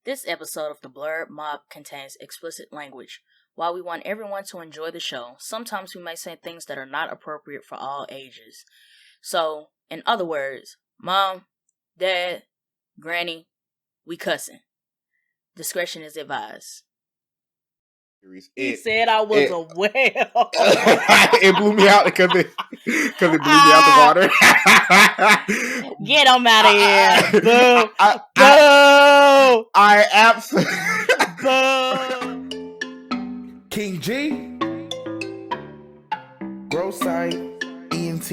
This episode of the Blerd Mob contains explicit language. While we want everyone to enjoy the show, sometimes we may say things that are not appropriate for all ages. So, in other words, Mom, Dad, Granny, we cussing. Discretion is advised. He said I was a whale. It blew me out because it blew me out the water. Get him out of here. Boo. Boo. I absolutely. Boo. King G. Grow Site ENT.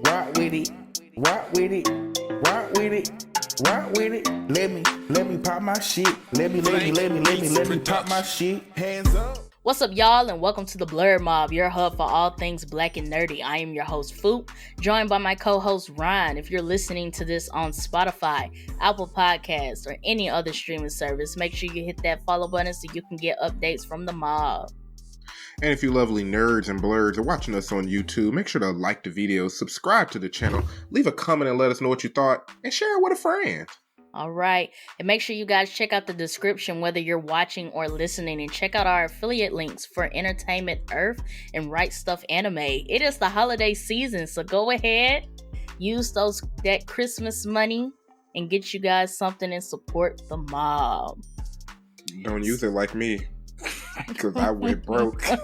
Rock with it. Rock with it. Rock with it. Rock with it. Let me pop my shit. Let me pop my shit. Hands up. What's up, y'all, and welcome to the Blerd Mob, your hub for all things black and nerdy. I am your host, Phoop, joined by my co-host, Ryun. If you're listening to this on Spotify, Apple Podcasts, or any other streaming service, make sure you hit that follow button so you can get updates from the mob. And if you lovely nerds and blerds are watching us on YouTube, make sure to like the video, subscribe to the channel, leave a comment and let us know what you thought, and share it with a friend. All right, and make sure you guys check out the description whether you're watching or listening, and check out our affiliate links for Entertainment Earth and Right Stuff Anime. It is the holiday season, so go ahead, use that Christmas money and get you guys something and support the mob. Don't use it like me, because I went broke. hey,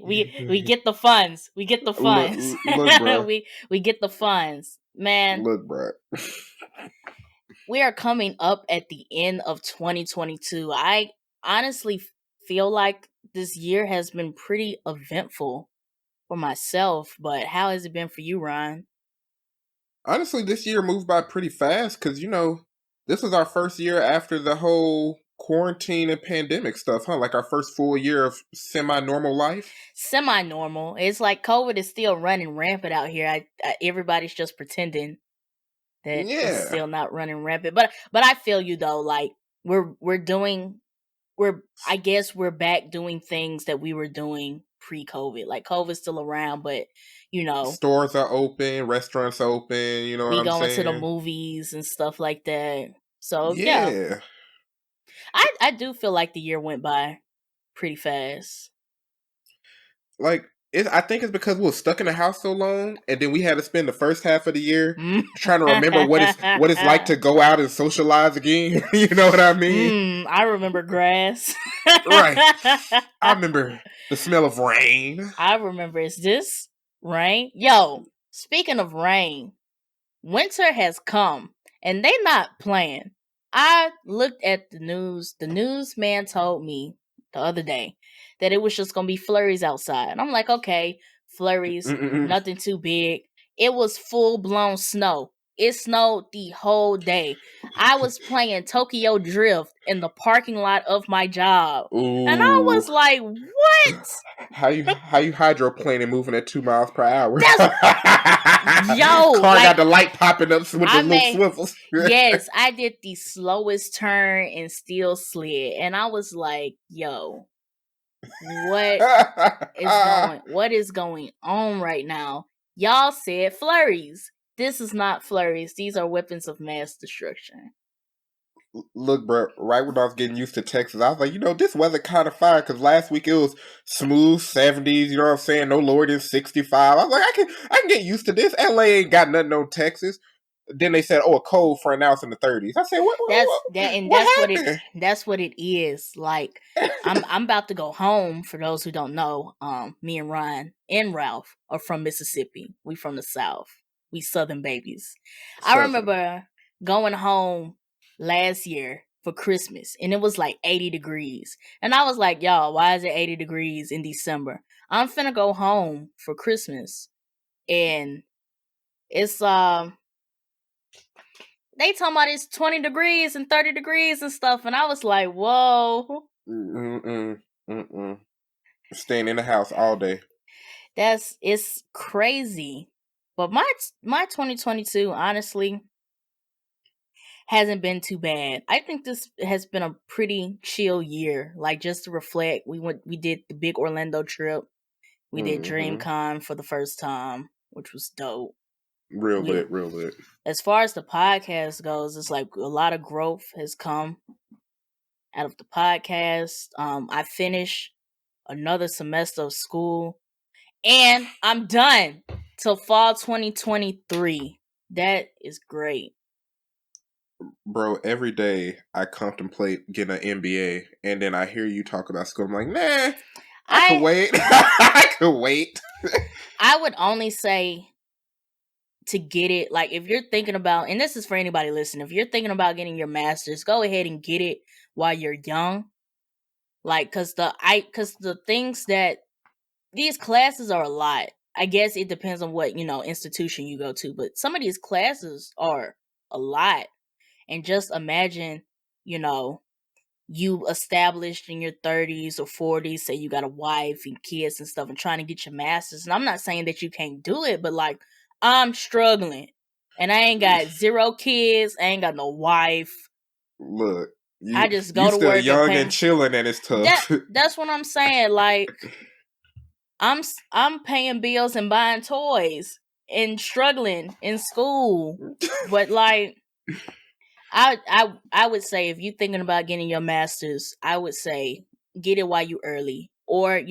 we get the funds. We get the funds. Look, bro. we get the funds. Man, Look, bro. We are coming up at the end of 2022. I honestly feel like this year has been pretty eventful for myself, but how has it been for you, Ryan? Honestly, this year moved by pretty fast because, this was our first year after the whole quarantine and pandemic stuff, huh? Like our first full year of semi-normal life. Semi-normal. It's like COVID is still running rampant out here. Everybody's just pretending that it's still not running rampant. But I feel you though. Like we're back doing things that we were doing pre-COVID. Like COVID's still around, but stores are open, restaurants are open. You know what I'm saying? We going to the movies and stuff like that. So yeah. I do feel like the year went by pretty fast. Like, I think it's because we were stuck in the house so long, and then we had to spend the first half of the year trying to remember what it's like to go out and socialize again. You know what I mean? I remember grass. Right. I remember the smell of rain. I remember, is this rain? Yo, speaking of rain, winter has come, and they not playing. I looked at the news. The newsman told me the other day that it was just going to be flurries outside. And I'm like, okay, flurries, nothing too big. It was full-blown snow. It snowed the whole day. I was playing Tokyo Drift in the parking lot of my job. Ooh. And I was like, what? How you hydroplaning moving at 2 miles per hour? Yo, car got the light popping up with the little swivels. Yes, I did the slowest turn and still slid, and I was like, "Yo, what is going on right now?" Y'all said flurries. This is not flurries. These are weapons of mass destruction. Look, bro, right when I was getting used to Texas, I was like, this weather kind of fine, because last week it was smooth 70s, you know what I'm saying? No lower than 65. I was like, I can get used to this. LA ain't got nothing on Texas. Then they said, a cold front, now it's in the 30s. I said, that's what it is. Like, I'm about to go home. For those who don't know, me and Ryan and Ralph are from Mississippi. We from the South. We Southern babies. I remember going home last year for Christmas, and it was like 80 degrees. And I was like, y'all, why is it 80 degrees in December? I'm finna go home for Christmas, and it's they talking about it's 20 degrees and 30 degrees and stuff, and I was like, whoa. Staying in the house all day. It's crazy. But my 2022, honestly, hasn't been too bad. I think this has been a pretty chill year. Like, just to reflect, we did the big Orlando trip. We did DreamCon for the first time, which was dope. Real lit. As far as the podcast goes, it's like a lot of growth has come out of the podcast. I finished another semester of school, and I'm done till fall 2023. That is great. Bro, every day I contemplate getting an MBA, and then I hear you talk about school. I'm like, nah, I could wait. I could wait. I would only say to get it, like, if you're thinking about, and this is for anybody listening, if you're thinking about getting your master's, go ahead and get it while you're young. Like, cause the things that these classes are a lot. I guess it depends on what, institution you go to, but some of these classes are a lot. And just imagine, you established in your 30s or 40s, say you got a wife and kids and stuff, and trying to get your master's. And I'm not saying that you can't do it, but like, I'm struggling. And I ain't got 0 kids. I ain't got no wife. Look, I just go to still work young and chilling, and it's tough. That's what I'm saying. Like, I'm paying bills and buying toys and struggling in school. But like, I would say, if you're thinking about getting your master's, I would say get it while you early, or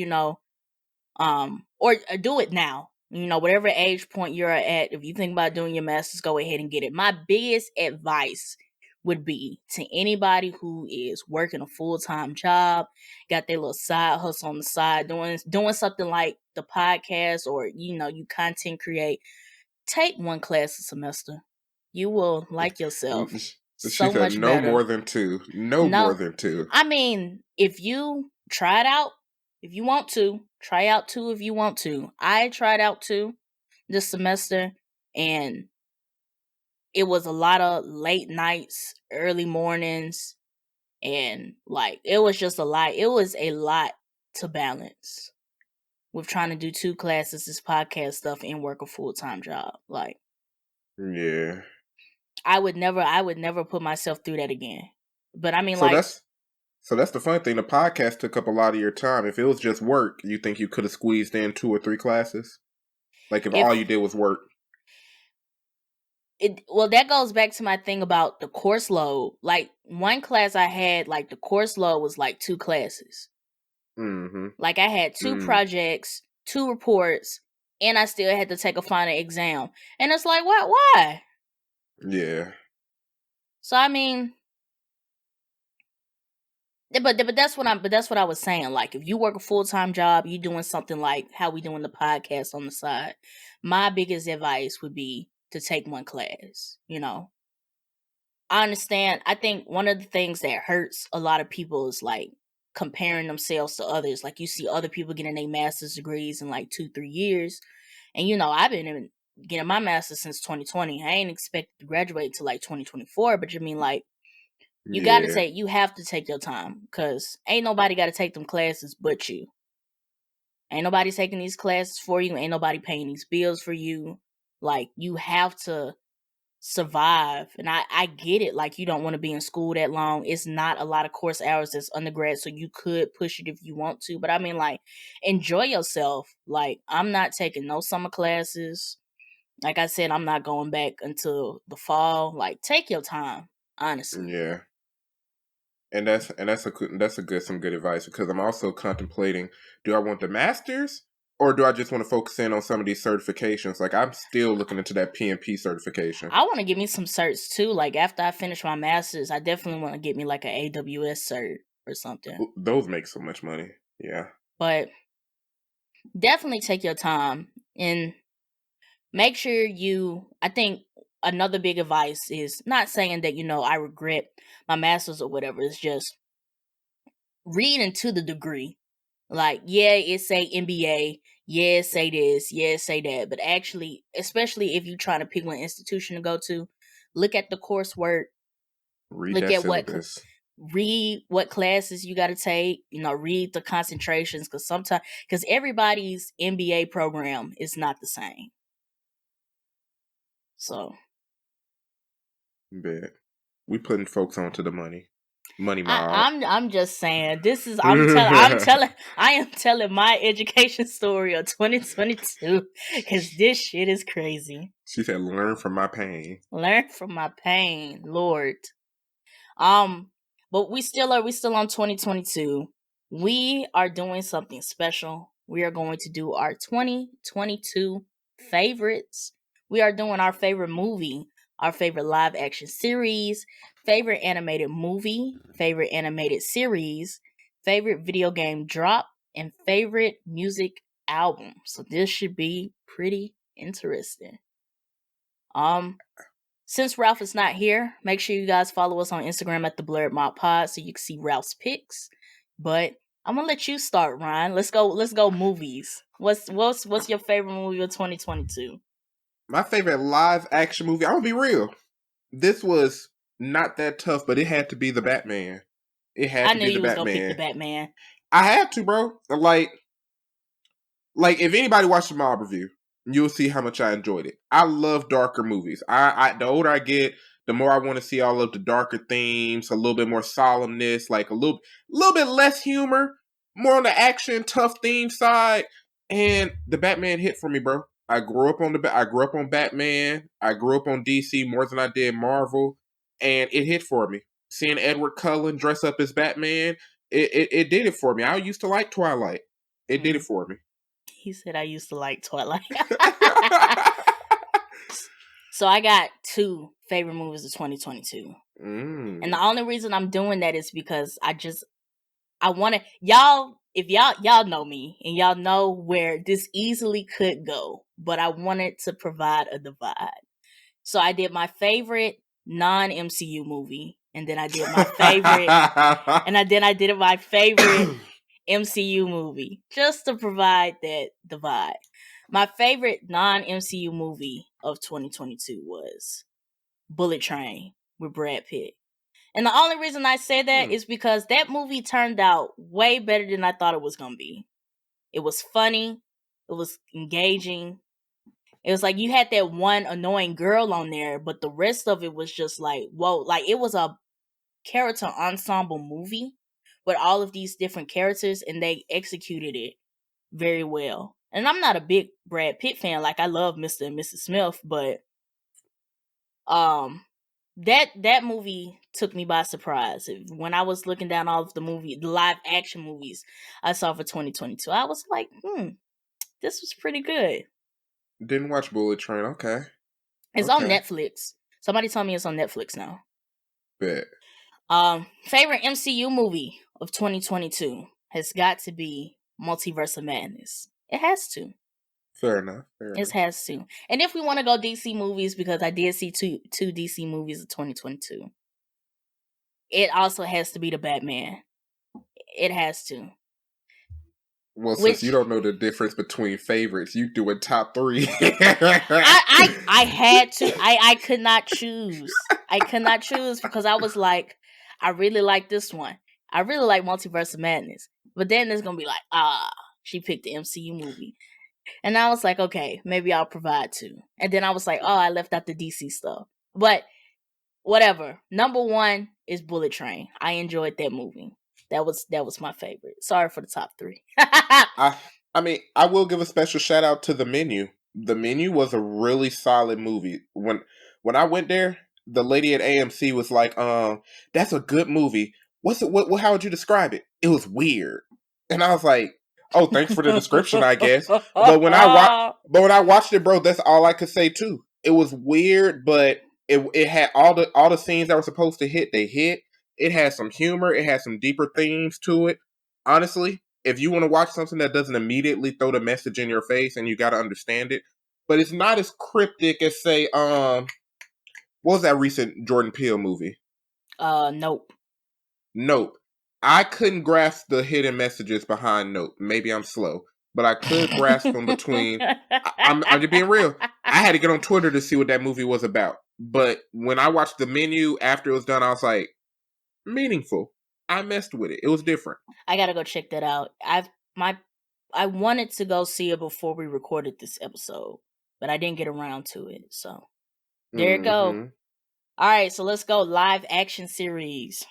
or do it now. Whatever age point you're at, if you think about doing your master's, go ahead and get it. My biggest advice would be to anybody who is working a full-time job, got their little side hustle on the side, doing something like the podcast, or you content create, take one class a semester. You will like yourself so much better. No more than 2. No more than 2. I mean, if you try it out, if you want to, try out 2 if you want to. I tried out 2 this semester, and it was a lot of late nights, early mornings, and like, it was just a lot. It was a lot to balance with trying to do 2 classes, this podcast stuff, and work a full-time job. Like, yeah, I would never put myself through that again. But I mean, so that's the fun thing. The podcast took up a lot of your time. If it was just work, you think you could have squeezed in 2 or 3 classes? Like, if all you did was work? Well, that goes back to my thing about the course load. Like, one class I had, like, the course load was like 2 classes. Mm-hmm. Like, I had 2 projects, 2 reports, and I still had to take a final exam. And it's like, what? Why? Yeah. So I mean, but that's what I was saying. Like, if you work a full-time job, you doing something like how we doing the podcast on the side, my biggest advice would be to take one class. I understand. I think one of the things that hurts a lot of people is like comparing themselves to others. Like, you see other people getting their master's degrees in like 2-3 years, and I've been getting my master's since 2020. I ain't expected to graduate till like 2024. But like, you have to take your time, because ain't nobody got to take them classes but you. Ain't nobody taking these classes for you. Ain't nobody paying these bills for you. Like, you have to survive. And I get it. Like, you don't want to be in school that long. It's not a lot of course hours as undergrad, so you could push it if you want to. But I mean, like, enjoy yourself. Like, I'm not taking no summer classes. Like I said, I'm not going back until the fall. Like, take your time, honestly. Yeah. And that's some good advice, because I'm also contemplating, do I want the master's, or do I just want to focus in on some of these certifications? Like, I'm still looking into that PMP certification. I want to get me some certs too. Like, after I finish my master's, I definitely want to get me like an AWS cert or something. Those make so much money. Yeah. But definitely take your time and make sure I think another big advice is, not saying that, I regret my master's or whatever. It's just read into the degree. Like, yeah, it say MBA, yeah, it say this, yeah, it say that. But actually, especially if you're trying to pick one institution to go to, look at the coursework. Read what classes you got to take. Read the concentrations, because everybody's MBA program is not the same. So, bet we putting folks onto the money mob. I'm just saying, I am telling my education story of 2022, because this shit is crazy. She said, "Learn from my pain." Learn from my pain, Lord. But we still on 2022. We are doing something special. We are going to do our 2022 favorites. We are doing our favorite movie, our favorite live action series, favorite animated movie, favorite animated series, favorite video game drop, and favorite music album. So this should be pretty interesting. Since Ralph is not here, make sure you guys follow us on Instagram at the Blerd Mob Pod so you can see Ralph's picks. But I'm gonna let you start, Ryan. Let's go movies. What's your favorite movie of 2022? My favorite live action movie. I'm gonna be real. This was not that tough, but it had to be the Batman. It had I to knew be the you was Batman. gonna pick the Batman. I had to, bro. Like if anybody watched the mob review, you'll see how much I enjoyed it. I love darker movies. I the older I get, the more I want to see all of the darker themes, a little bit more solemnness, like a little bit less humor, more on the action, tough theme side. And the Batman hit for me, bro. I grew up on Batman. I grew up on DC more than I did Marvel, and it hit for me. Seeing Edward Cullen dress up as Batman, it did it for me. I used to like Twilight. It did it for me. He said I used to like Twilight. So I got 2 favorite movies of 2022. And the only reason I'm doing that is because I want to, if y'all know me and y'all know where this easily could go, but I wanted to provide a divide. So I did my favorite non-MCU movie, and then I did my favorite, I did my favorite MCU movie, just to provide that divide. My favorite non-MCU movie of 2022 was Bullet Train with Brad Pitt. And the only reason I say that is because that movie turned out way better than I thought it was going to be. It was funny. It was engaging. It was like you had that one annoying girl on there, but the rest of it was just like, whoa. Like, it was a character ensemble movie with all of these different characters, and they executed it very well. And I'm not a big Brad Pitt fan. Like, I love Mr. and Mrs. Smith, but that movie took me by surprise. When I was looking down all of the live action movies I saw for 2022, I was like, this was pretty good. Didn't watch Bullet Train. Okay. It's on Netflix. Somebody told me it's on Netflix now. Bet. Favorite MCU movie of 2022 has got to be Multiverse of Madness. It has to. Fair enough. It has to. And if we want to go DC movies, because I did see two DC movies of 2022, it also has to be the Batman. It has to. Well, since you don't know the difference between favorites, you doing top 3. I had to. I could not choose. I could not choose because I was like, I really like this one. I really like Multiverse of Madness. But then it's going to be like, she picked the MCU movie. And I was like, okay, maybe I'll provide 2. And then I was like, I left out the DC stuff. But whatever. Number 1 is Bullet Train. I enjoyed that movie. That was my favorite. Sorry for the top 3. I mean, I will give a special shout out to The Menu. The Menu was a really solid movie. When I went there, the lady at AMC was like, that's a good movie. How would you describe it? It was weird. And I was like, oh, thanks for the description, I guess. But when I watched it, bro, that's all I could say too. It was weird, but it had all the scenes that were supposed to hit, they hit. It had some humor. It had some deeper themes to it. Honestly, if you want to watch something that doesn't immediately throw the message in your face and you got to understand it, but it's not as cryptic as, say, what was that recent Jordan Peele movie? Nope. Nope. I couldn't grasp the hidden messages behind Nope. Maybe I'm slow, but I could grasp them between. I'm just being real. I had to get on Twitter to see what that movie was about. But when I watched The Menu after it was done, I was like, meaningful. I messed with it. It was different. I gotta go check that out. I wanted to go see it before we recorded this episode, but I didn't get around to it. So there you go. All right, so let's go live action series.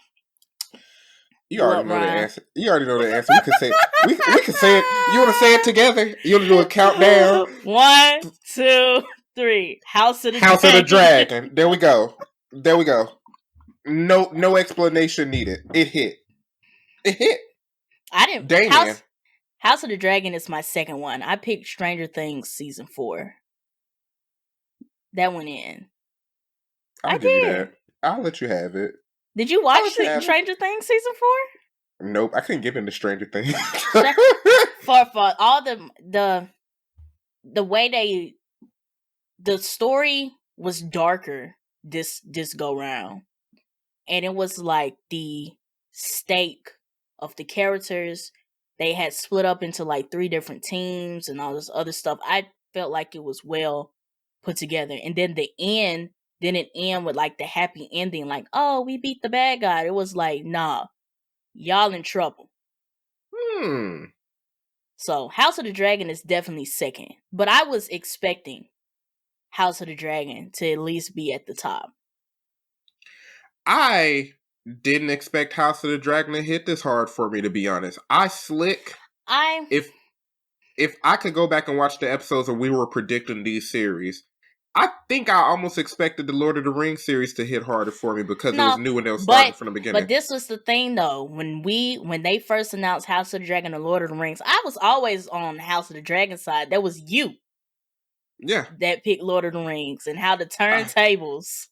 You already know the answer. You already know the answer. We can say we can say it. You want to say it together? You want to do a countdown? 1, 2, 3. House of the House Dragon. of the Dragon. There we go. No explanation needed. It hit. I didn't. Damien. House of the Dragon is my second one. I picked Stranger Things season 4. That went in. I'll give you that. I'll let you have it. Did you watch Stranger Things season 4? Nope, I couldn't get into Stranger Things. for all the way the story was darker this go round, and it was like the stake of the characters. They had split up into like 3 different teams and all this other stuff. I felt like it was well put together, and then the end didn't end with like the happy ending, like, oh, we beat the bad guy. It was like, nah, y'all in trouble. So House of the Dragon is definitely second, but I was expecting House of the Dragon to at least be at the top. I didn't expect House of the Dragon to hit this hard for me, to be honest. If I could go back and watch the episodes where we were predicting these series, I think I almost expected the Lord of the Rings series to hit harder for me because it was new and they were starting from the beginning. But this was the thing, though. When they first announced House of the Dragon and Lord of the Rings, I was always on House of the Dragon side. That was you. Yeah. That picked Lord of the Rings and how the turntables.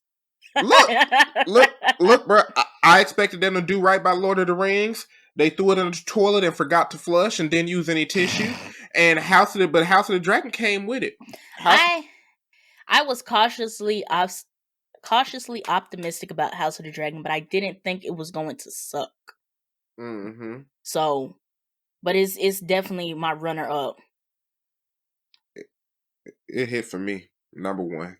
Look, bro. I expected them to do right by Lord of the Rings. They threw it in the toilet and forgot to flush and didn't use any tissue. And House of the Dragon came with it. I was cautiously optimistic about House of the Dragon, but I didn't think it was going to suck. Mm-hmm. So, but it's definitely my runner up. It hit for me, number 1.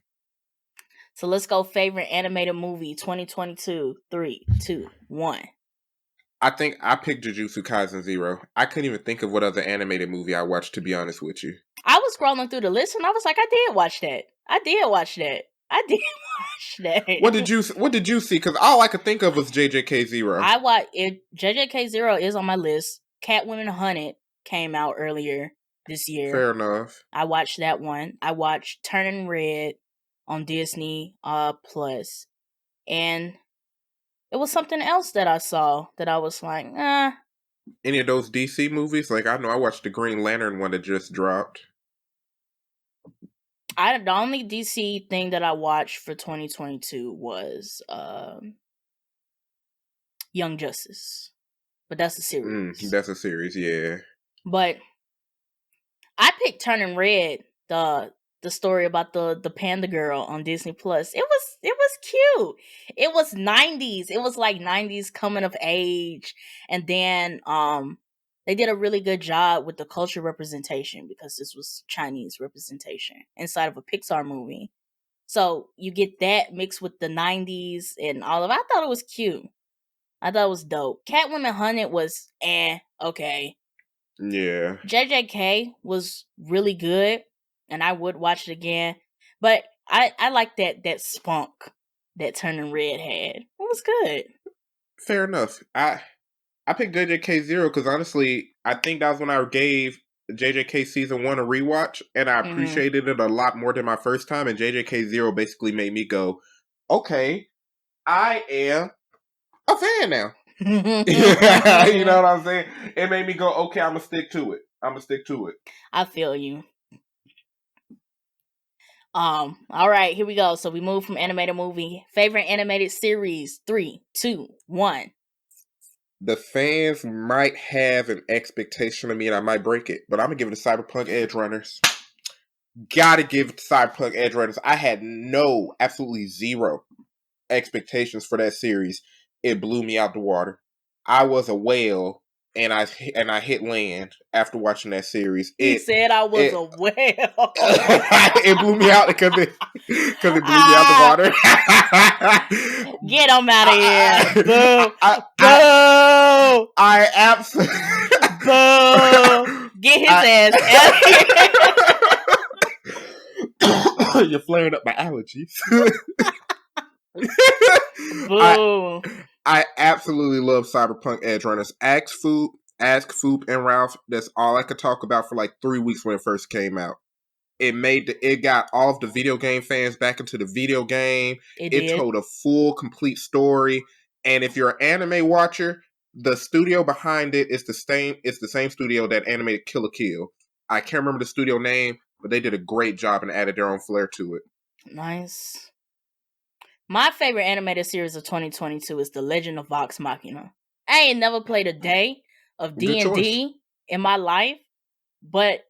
So let's go favorite animated movie 2022. 3, 2, 1. I think I picked Jujutsu Kaisen 0. I couldn't even think of what other animated movie I watched, to be honest with you. I was scrolling through the list and I was like, I did watch that. What did you see? Because all I could think of was JJK 0. JJK 0 is on my list. Catwoman Hunted came out earlier this year. Fair enough. I watched that one. I watched Turning Red on Disney Plus. And it was something else that I saw that I was like, Any of those DC movies? Like, I know I watched the Green Lantern one that just dropped. The only DC thing that I watched for 2022 was Young Justice. But that's a series. That's a series, yeah. But I picked Turning Red, the story about the panda girl on Disney Plus. It was cute. It was 90s. It was like 90s coming of age. And then they did a really good job with the culture representation because this was Chinese representation inside of a Pixar movie. So you get that mixed with the 90s and all of it. I thought it was cute. I thought it was dope. Catwoman Hunted was okay. Yeah. JJK was really good. And I would watch it again. But I like that spunk that Turning Red had. It was good. Fair enough. I picked JJK 0 because honestly, I think that was when I gave JJK Season 1 a rewatch. And I appreciated it a lot more than my first time. And JJK 0 basically made me go, okay, I am a fan now. You know what I'm saying? It made me go, okay, I'm going to stick to it. I feel you. All right, here we go. So we move from animated movie. Favorite animated series. 3, 2, 1. The fans might have an expectation of me and I might break it, but I'm going to give it to Cyberpunk Edge Runners. Gotta give it to Cyberpunk Edge Runners. I had absolutely zero expectations for that series. It blew me out the water. I was a whale. And I hit land after watching that series. He said I was a whale. It blew me out because it blew me out the water. Get him out of here. Boo. Boo. I absolutely... Boo. Get his ass out of here. You're flaring up my allergies. Boo. I absolutely love Cyberpunk Edge Runners. Ask Phoop and Ryun. That's all I could talk about for like 3 weeks when it first came out. it got all of the video game fans back into the video game. It told a full, complete story. And if you're an anime watcher, the studio behind it is the same studio that animated Kill la Kill. I can't remember the studio name, but they did a great job and added their own flair to it. Nice. My favorite animated series of 2022 is The Legend of Vox Machina. I ain't never played a day of D&D in my life, but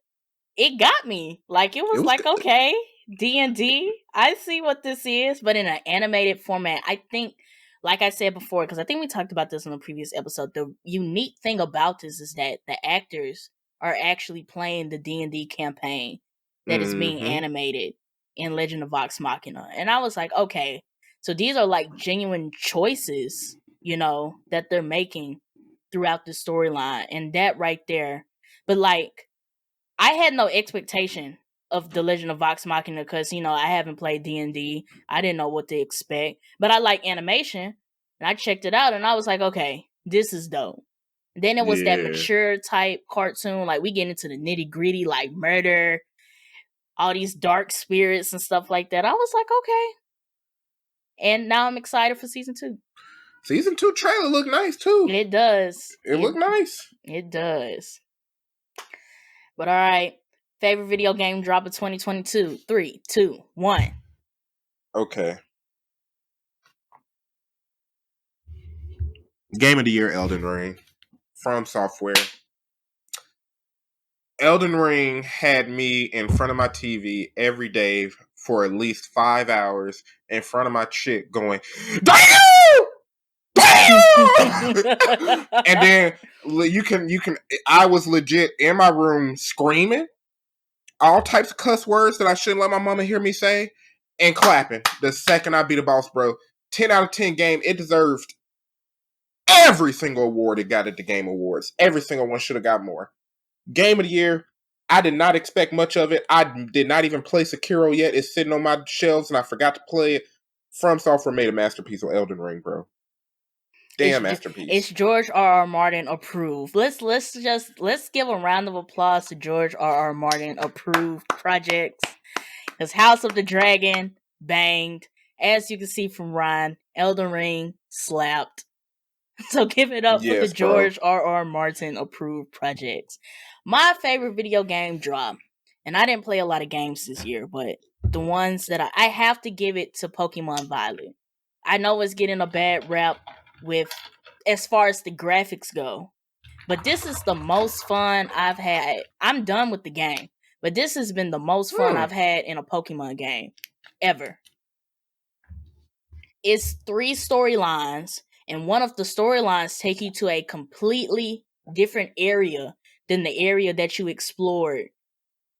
it got me. Like, it was like, good. Okay, D&D, I see what this is, but in an animated format. I think, like I said before, because I think we talked about this in a previous episode, the unique thing about this is that the actors are actually playing the D&D campaign that is being animated in Legend of Vox Machina. And I was like, okay, so these are like genuine choices, you know, that they're making throughout the storyline. And that right there. But like, I had no expectation of The Legend of Vox Machina because, you know, I haven't played D&D. I didn't know what to expect. But I like animation. And I checked it out and I was like, okay, this is dope. Then it was that mature type cartoon. Like, we get into the nitty gritty, like murder, all these dark spirits and stuff like that. I was like, okay. And now I'm excited for season 2. Season 2 trailer look nice too. It does. It look nice. It does. But all right. Favorite video game drop of 2022. 3, 2, 1. Okay. Game of the year, Elden Ring. From Software. Elden Ring had me in front of my TV every day for at least 5 hours in front of my chick going, damn! Damn! And then you can I was legit in my room screaming all types of cuss words that I shouldn't let my mama hear me say and clapping the second I beat a boss, bro. 10 out of 10 game. It deserved every single award it got at the Game Awards. Every single one should have got more. Game of the year, I did not expect much of it. I did not even play Sekiro yet. It's sitting on my shelves and I forgot to play it. From Software made a masterpiece on Elden Ring, bro. Damn masterpiece. It's George R.R. Martin approved. Let's give a round of applause to George R.R. Martin approved projects. Because House of the Dragon banged. As you can see from Ryan, Elden Ring slapped. So give it up for the George R.R. Martin approved projects. My favorite video game drop, and I didn't play a lot of games this year, but the ones that I have to give it to Pokemon Violet. I know it's getting a bad rap with as far as the graphics go, but this is the most fun I've had. I'm done with the game, but this has been the most fun I've had in a Pokemon game ever. It's 3 storylines. And one of the storylines take you to a completely different area than the area that you explored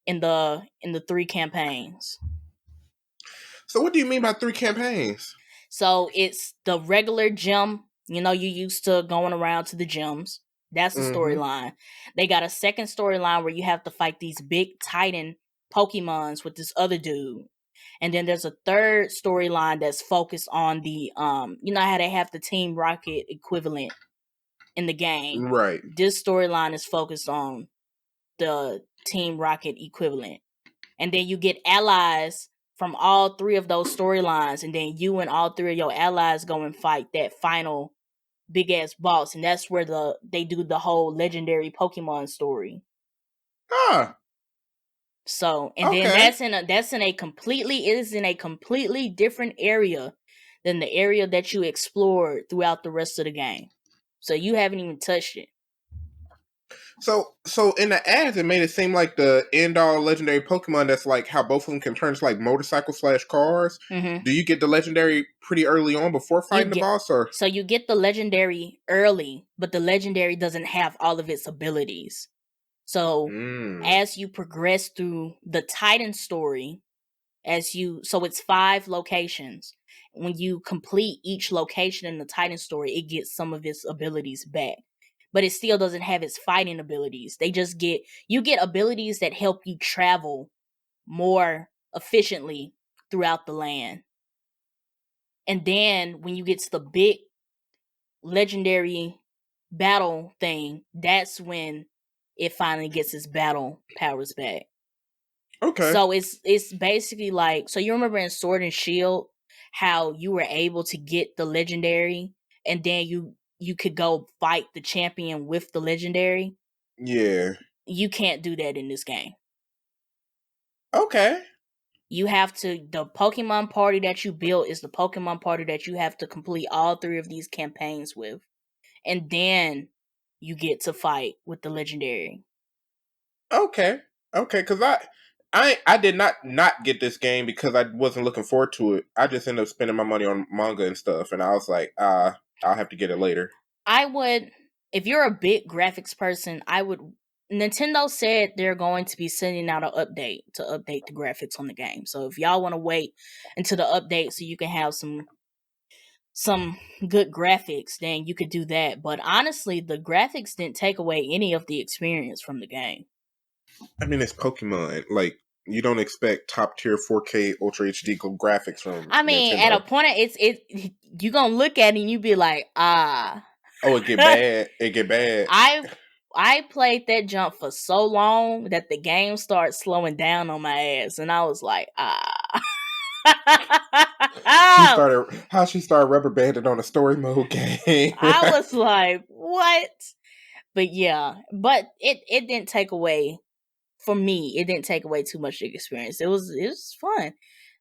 in the 3 campaigns. So what do you mean by 3 campaigns? So it's the regular gym. You know, you used to going around to the gyms. That's the storyline. They got a second storyline where you have to fight these big Titan Pokemons with this other dude. And then there's a third storyline that's focused on the, you know how they have the Team Rocket equivalent in the game? Right. This storyline is focused on the Team Rocket equivalent. And then you get allies from all 3 of those storylines. And then you and all 3 of your allies go and fight that final big-ass boss. And that's where they do the whole legendary Pokemon story. Ah. So, and then that's in a completely different area than the area that you explored throughout the rest of the game. So you haven't even touched it. So in the ads, it made it seem like the end-all legendary Pokemon, that's like how both of them can turn into like motorcycles / cars. Mm-hmm. Do you get the legendary pretty early on before fighting the boss? Or so you get the legendary early, but the legendary doesn't have all of its abilities. So as you progress through the Titan story, so it's 5 locations. When you complete each location in the Titan story, it gets some of its abilities back. But it still doesn't have its fighting abilities. You get abilities that help you travel more efficiently throughout the land. And then when you get to the big legendary battle thing, that's when it finally gets its battle powers back. Okay. So it's basically like, so you remember in Sword and Shield how you were able to get the legendary and then you could go fight the champion with the legendary? Yeah. You can't do that in this game. Okay. You have to, the Pokemon party that you built is the Pokemon party that you have to complete all 3 of these campaigns with. And then you get to fight with the legendary. Okay. Because I did not get this game because I wasn't looking forward to it. I just ended up spending my money on manga and stuff, and I was like, I'll have to get it later. I would, if you're a big graphics person, Nintendo said they're going to be sending out an update to update the graphics on the game. So if y'all want to wait until the update so you can have some good graphics, then you could do that. But honestly, the graphics didn't take away any of the experience from the game. I mean, it's Pokemon. Like, you don't expect top tier 4K Ultra HD graphics from I mean, Nintendo. at a point, you gonna look at it and you be like, ah. Oh, it get bad. It get bad. I played that jump for so long that the game started slowing down on my ass, and I was like, ah. She started rubber banded on a story mode game. I was like, what? But yeah, but it didn't take away, for me, it didn't take away too much of the experience. It was fun.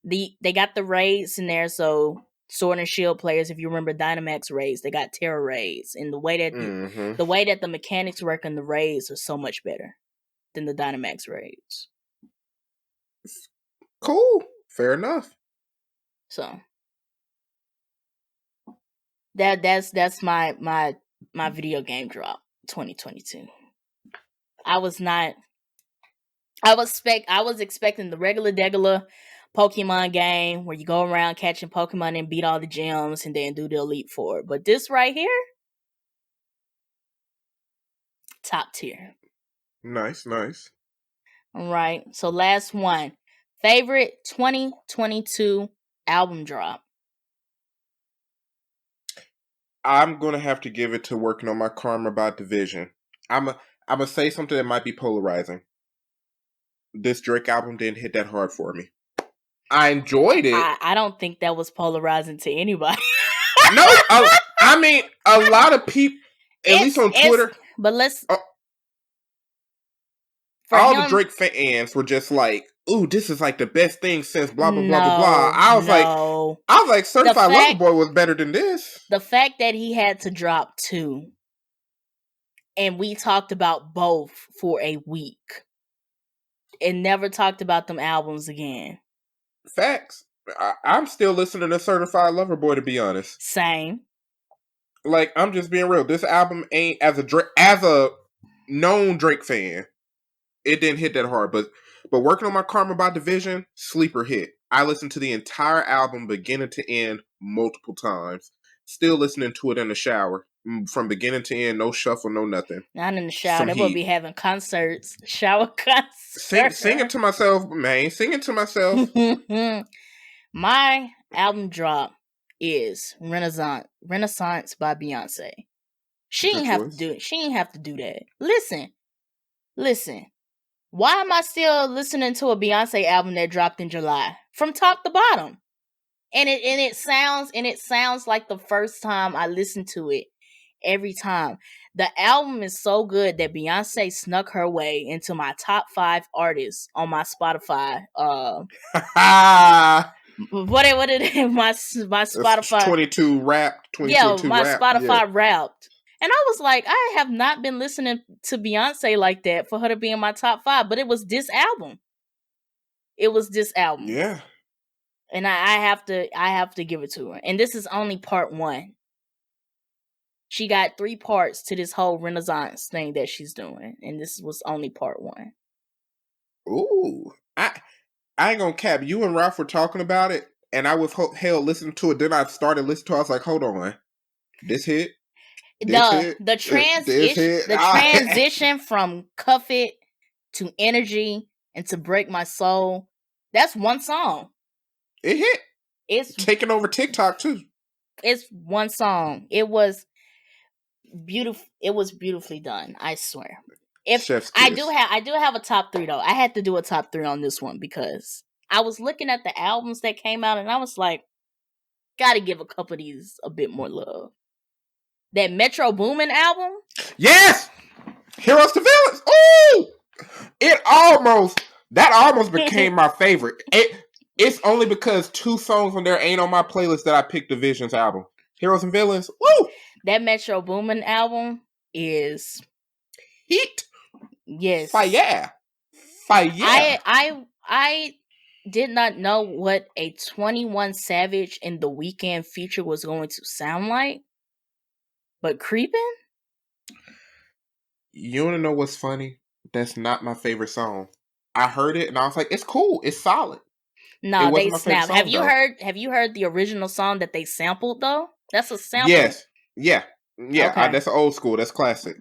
They got the raids in there, so Sword and Shield players, if you remember Dynamax raids, they got Terra raids, and the way that the way that the mechanics work in the raids are so much better than the Dynamax raids. Cool, fair enough. So that's my video game drop 2022. I was expecting the regular Pokemon game where you go around catching Pokemon and beat all the gyms and then do the Elite Four. But this right here, top tier. Nice. All right. So last one. Favorite 2022 album drop. I'm gonna have to give it to Working on My Karma by Division. I'm gonna say something that might be polarizing. This Drake album didn't hit that hard for me. I enjoyed it. I don't think that was polarizing to anybody. No, I mean, a lot of people, at least on Twitter. But let's. The Drake fans were just like, "Ooh, this is like the best thing since blah blah blah blah blah." I was like, Certified Lover Boy was better than this. The fact that he had to drop 2, and we talked about both for a week, and never talked about them albums again. Facts. I'm still listening to Certified Lover Boy, to be honest. Same. Like, I'm just being real. This album ain't, as a known Drake fan, it didn't hit that hard. But Working on My Karma by Division, sleeper hit. I listened to the entire album beginning to end multiple times. Still listening to it in the shower. From beginning to end, no shuffle, no nothing. Not in the shower. They will be having concerts. Shower concerts. Singing to myself, man. Singing to myself. My album drop is Renaissance by Beyonce. She didn't have to do it. She didn't have to do that. Listen. Why am I still listening to a Beyonce album that dropped in July? From top to bottom. And it sounds like the first time I listened to it every time. The album is so good that Beyonce snuck her way into my top 5 artists on my Spotify. What it is? My Spotify 22 Wrapped. Spotify Wrapped. And I was like, I have not been listening to Beyonce like that for her to be in my top 5, but it was this album. Yeah. And I have to give it to her. And this is only part 1. She got 3 parts to this whole Renaissance thing that she's doing, and this was only part 1. Ooh, I ain't gonna cap. You and Ralph were talking about it, and I was listening to it. Then I started listening to it. I was like, hold on, this hit. The transition from Cuff It to Energy and to Break My Soul. That's one song. It hit. It's taking over TikTok too. It's one song. It was beautiful. It was beautifully done. I swear. If Chef's I kiss. do have a top 3 though. I had to do a top 3 on this one because I was looking at the albums that came out and I was like, gotta give a couple of these a bit more love. That Metro Boomin album. Yes! Heroes to Villains. Ooh! That almost became my favorite. It's only because 2 songs on there ain't on my playlist that I picked the Visions album. Heroes and Villains. Woo! That Metro Boomin album is heat. Yes. Fire. I did not know what a 21 Savage and The Weeknd feature was going to sound like. But Creepin'? You wanna know what's funny? That's not my favorite song. I heard it and I was like, it's cool. It's solid. No, they snapped. Have you heard the original song that they sampled though? That's a sample. Yes. Yeah. Okay. That's old school. That's classic.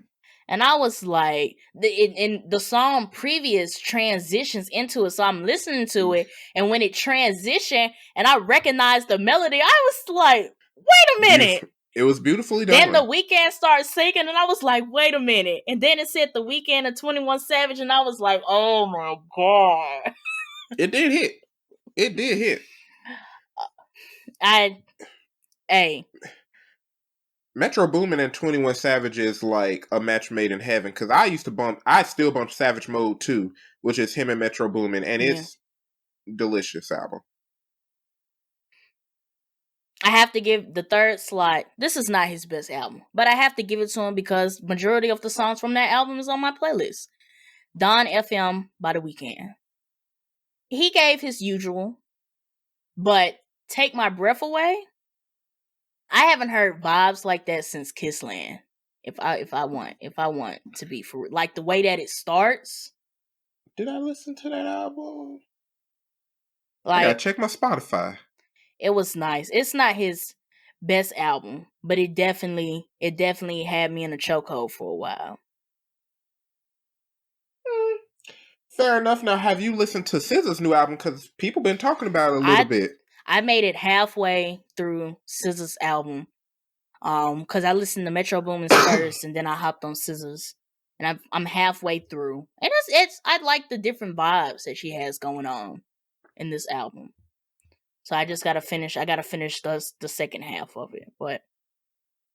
And I was like, the song previous transitions into it, so I'm listening to it, and when it transitioned and I recognized the melody, I was like, wait a minute. It was beautifully done. Then The Weeknd started singing, and I was like, wait a minute. And then it said The Weeknd and 21 Savage, and I was like, oh my God. It did hit. Metro Boomin and 21 Savage is like a match made in heaven. Because I still bump Savage Mode 2, which is him and Metro Boomin, and it's delicious album. I have to give the third slot. This is not his best album, but I have to give it to him because majority of the songs from that album is on my playlist. Don FM by The Weeknd. He gave his usual, but Take My Breath Away. I haven't heard vibes like that since Kissland. If I want to be for like the way that it starts. Did I listen to that album? Like, I gotta check my Spotify. It was nice. It's not his best album, but it definitely had me in a chokehold for a while. Fair enough. Now, have you listened to SZA's new album? Because people been talking about it a little bit. I made it halfway through SZA's album, because I listened to Metro Boomin's first, and then I hopped on SZA's, and I'm halfway through, and I like the different vibes that she has going on in this album. So I just gotta finish. I gotta finish the second half of it, but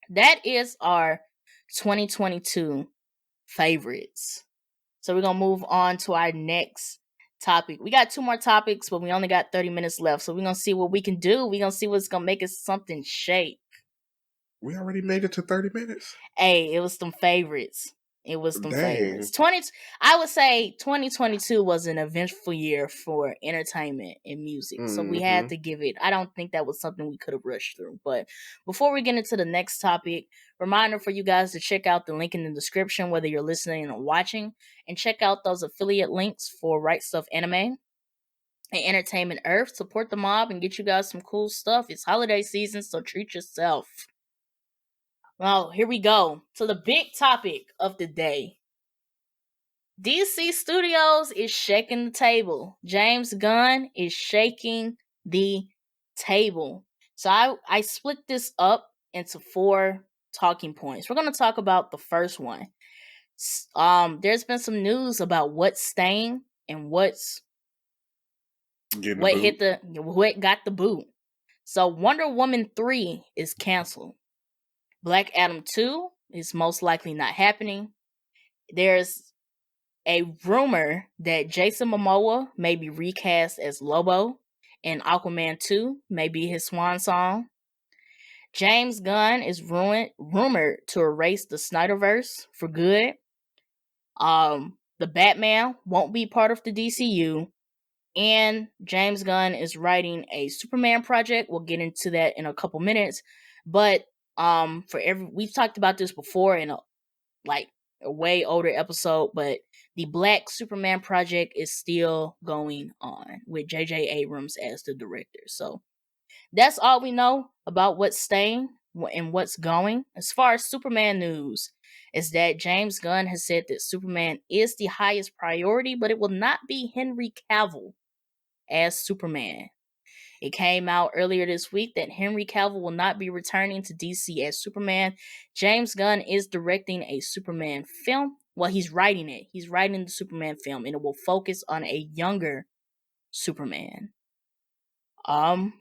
that is our 2022 favorites. So we're gonna move on to our next topic. We got 2 more topics, but we only got 30 minutes left. So we're gonna see what we can do. We're gonna see what's gonna make us something shake. We already made it to 30 minutes. Hey, it was some favorites. It was some favorites. I would say 2022 was an eventful year for entertainment and music. So we had to give it. I don't think that was something we could have rushed through. But before we get into the next topic, reminder for you guys to check out the link in the description, whether you're listening or watching, and check out those affiliate links for Right Stuff Anime and Entertainment Earth. Support the mob and get you guys some cool stuff. It's holiday season, so treat yourself. Well, here we go. So the big topic of the day. DC Studios is shaking the table. James Gunn is shaking the table. So I split this up into 4 talking points. We're going to talk about the first one. There's been some news about what's staying and what got the boot. So Wonder Woman 3 is canceled. Black Adam 2 is most likely not happening. There's a rumor that Jason Momoa may be recast as Lobo, and Aquaman 2 may be his swan song. James Gunn is rumored to erase the Snyderverse for good. The Batman won't be part of the DCU. And James Gunn is writing a Superman project. We'll get into that in a couple minutes. But we've talked about this before in a way older episode, but the Black Superman project is still going on with J.J. Abrams as the director. So that's all we know about what's staying and what's going. As far as Superman news, is that James Gunn has said that Superman is the highest priority, but it will not be Henry Cavill as Superman. It came out earlier this week that Henry Cavill will not be returning to DC as Superman. James Gunn is directing a Superman film Well, he's writing it. He's writing the Superman film, and it will focus on a younger Superman. Other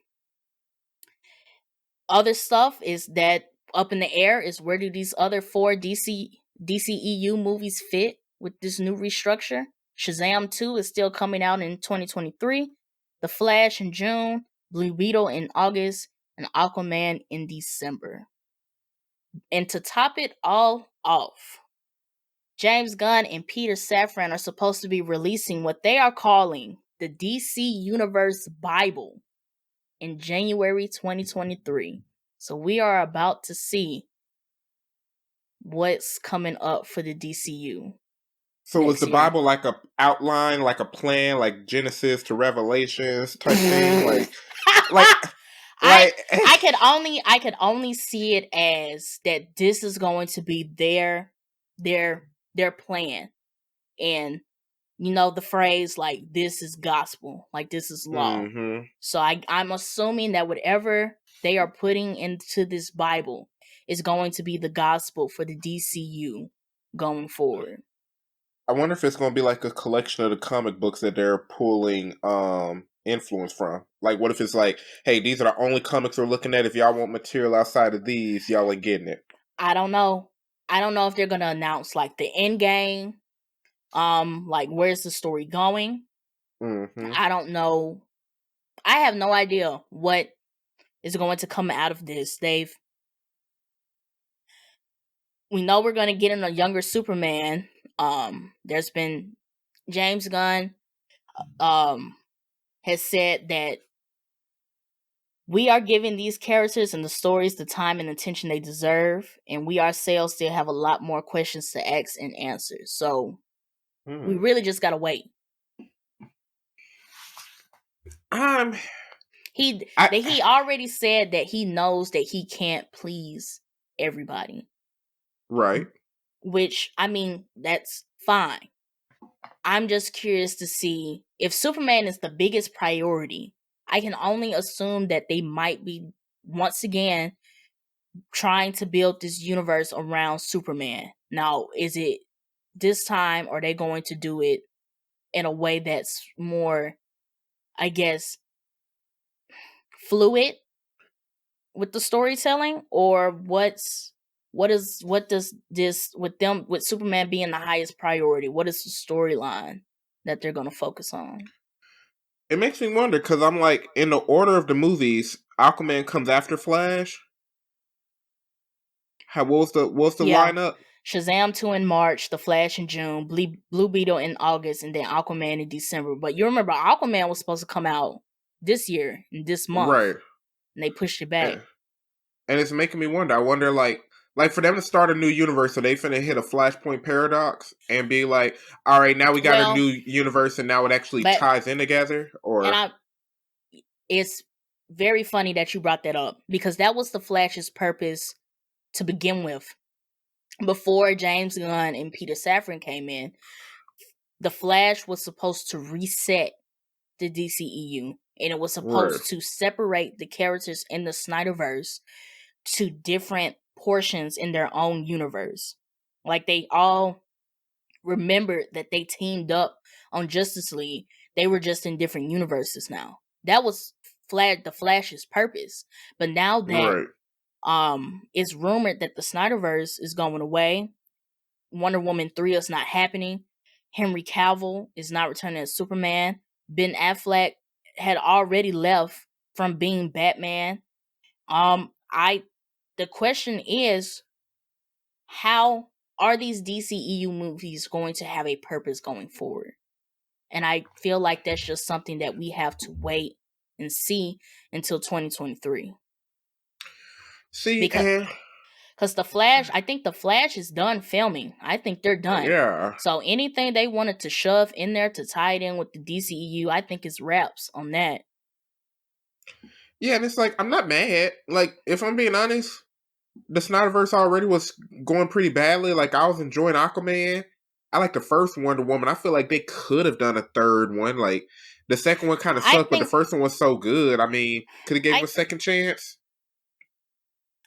stuff is that up in the air is where do these other 4 DCEU movies fit with this new restructure? Shazam 2 is still coming out in 2023. The Flash in June, Blue Beetle in August, and Aquaman in December. And to top it all off, James Gunn and Peter Safran are supposed to be releasing what they are calling the DC Universe Bible in January 2023. So we are about to see what's coming up for the DCU. So was the Bible like a outline, like a plan, like Genesis to Revelations type thing? I could only see it as that this is going to be their plan. And you know the phrase like this is gospel, like this is law. Mm-hmm. So I'm assuming that whatever they are putting into this Bible is going to be the gospel for the DCU going forward. I wonder if it's going to be like a collection of the comic books that they're pulling influence from. Like, what if it's like, hey, these are the only comics we're looking at. If y'all want material outside of these, y'all ain't getting it. I don't know. I don't know if they're going to announce like the end game. Like where's the story going? Mm-hmm. I don't know. I have no idea what is going to come out of this. We know we're going to get in a younger Superman. There's been James Gunn has said that we are giving these characters and the stories the time and attention they deserve, and we ourselves still have a lot more questions to ask and answer. So we really just gotta wait. He already said that he knows that he can't please everybody. Right. Which, I mean, that's fine. I'm just curious to see if Superman is the biggest priority. I can only assume that they might be, once again, trying to build this universe around Superman. Now, is it this time, or are they going to do it in a way that's more, I guess, fluid with the storytelling? Or what does this with Superman being the highest priority, what is the storyline that they're going to focus on? It makes me wonder, because I'm like, in the order of the movies, Aquaman comes after Flash. What's the lineup? Shazam 2 in March, The Flash in June, Blue Beetle in August, and then Aquaman in December. But you remember Aquaman was supposed to come out this year, in this month. Right. And they pushed it back. And it's making me wonder. I wonder, like for them to start a new universe, so they finna hit a Flashpoint paradox and be like, all right, now we got a new universe, and now it actually ties in together? It's very funny that you brought that up, because that was the Flash's purpose to begin with. Before James Gunn and Peter Safran came in, the Flash was supposed to reset the DCEU, and it was supposed to separate the characters in the Snyderverse to different portions in their own universe. Like, they all remembered that they teamed up on Justice League. They were just in different universes now. That was the Flash's purpose. But now that it's rumored that the Snyderverse is going away, Wonder Woman 3 is not happening, Henry Cavill is not returning as Superman, Ben Affleck had already left from being Batman. The question is, how are these DCEU movies going to have a purpose going forward? And I feel like that's just something that we have to wait and see until 2023. Because the Flash, I think the Flash is done filming. I think they're done. Yeah. So anything they wanted to shove in there to tie it in with the DCEU, I think it's wraps on that. Yeah, and it's like, I'm not mad. Like, if I'm being honest, the Snyderverse already was going pretty badly. Like, I was enjoying Aquaman. I like the first Wonder Woman. I feel like they could have done a third one. Like, the second one kind of sucked, but the first one was so good. I mean, could have gave him a second chance?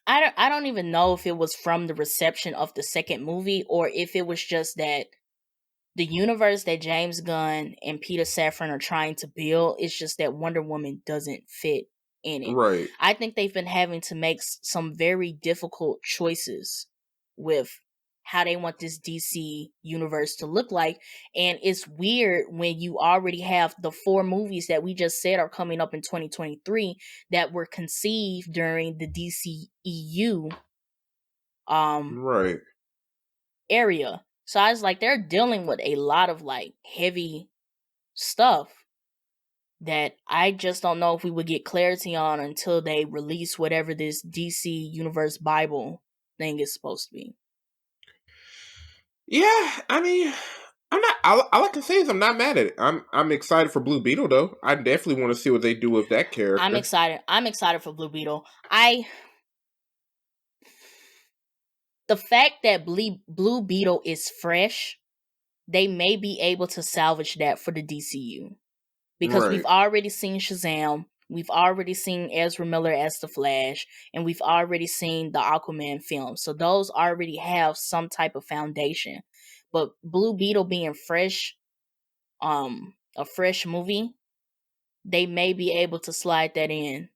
I don't even know if it was from the reception of the second movie or if it was just that the universe that James Gunn and Peter Safran are trying to build, it's just that Wonder Woman doesn't fit in it. Right. I think they've been having to make some very difficult choices with how they want this DC universe to look like. And it's weird when you already have the 4 movies that we just said are coming up in 2023 that were conceived during the DCEU Right. area. So I was like, they're dealing with a lot of like heavy stuff that I just don't know if we would get clarity on until they release whatever this DC Universe Bible thing is supposed to be. Yeah, I mean, I'm not. All I can say is I'm not mad at it. I'm excited for Blue Beetle though. I definitely want to see what they do with that character. I'm excited. I'm excited for Blue Beetle. The fact that Blue Beetle is fresh, they may be able to salvage that for the DCU. Because we've already seen Shazam, we've already seen Ezra Miller as the Flash, and we've already seen the Aquaman film. So those already have some type of foundation. But Blue Beetle being fresh, a fresh movie, they may be able to slide that in.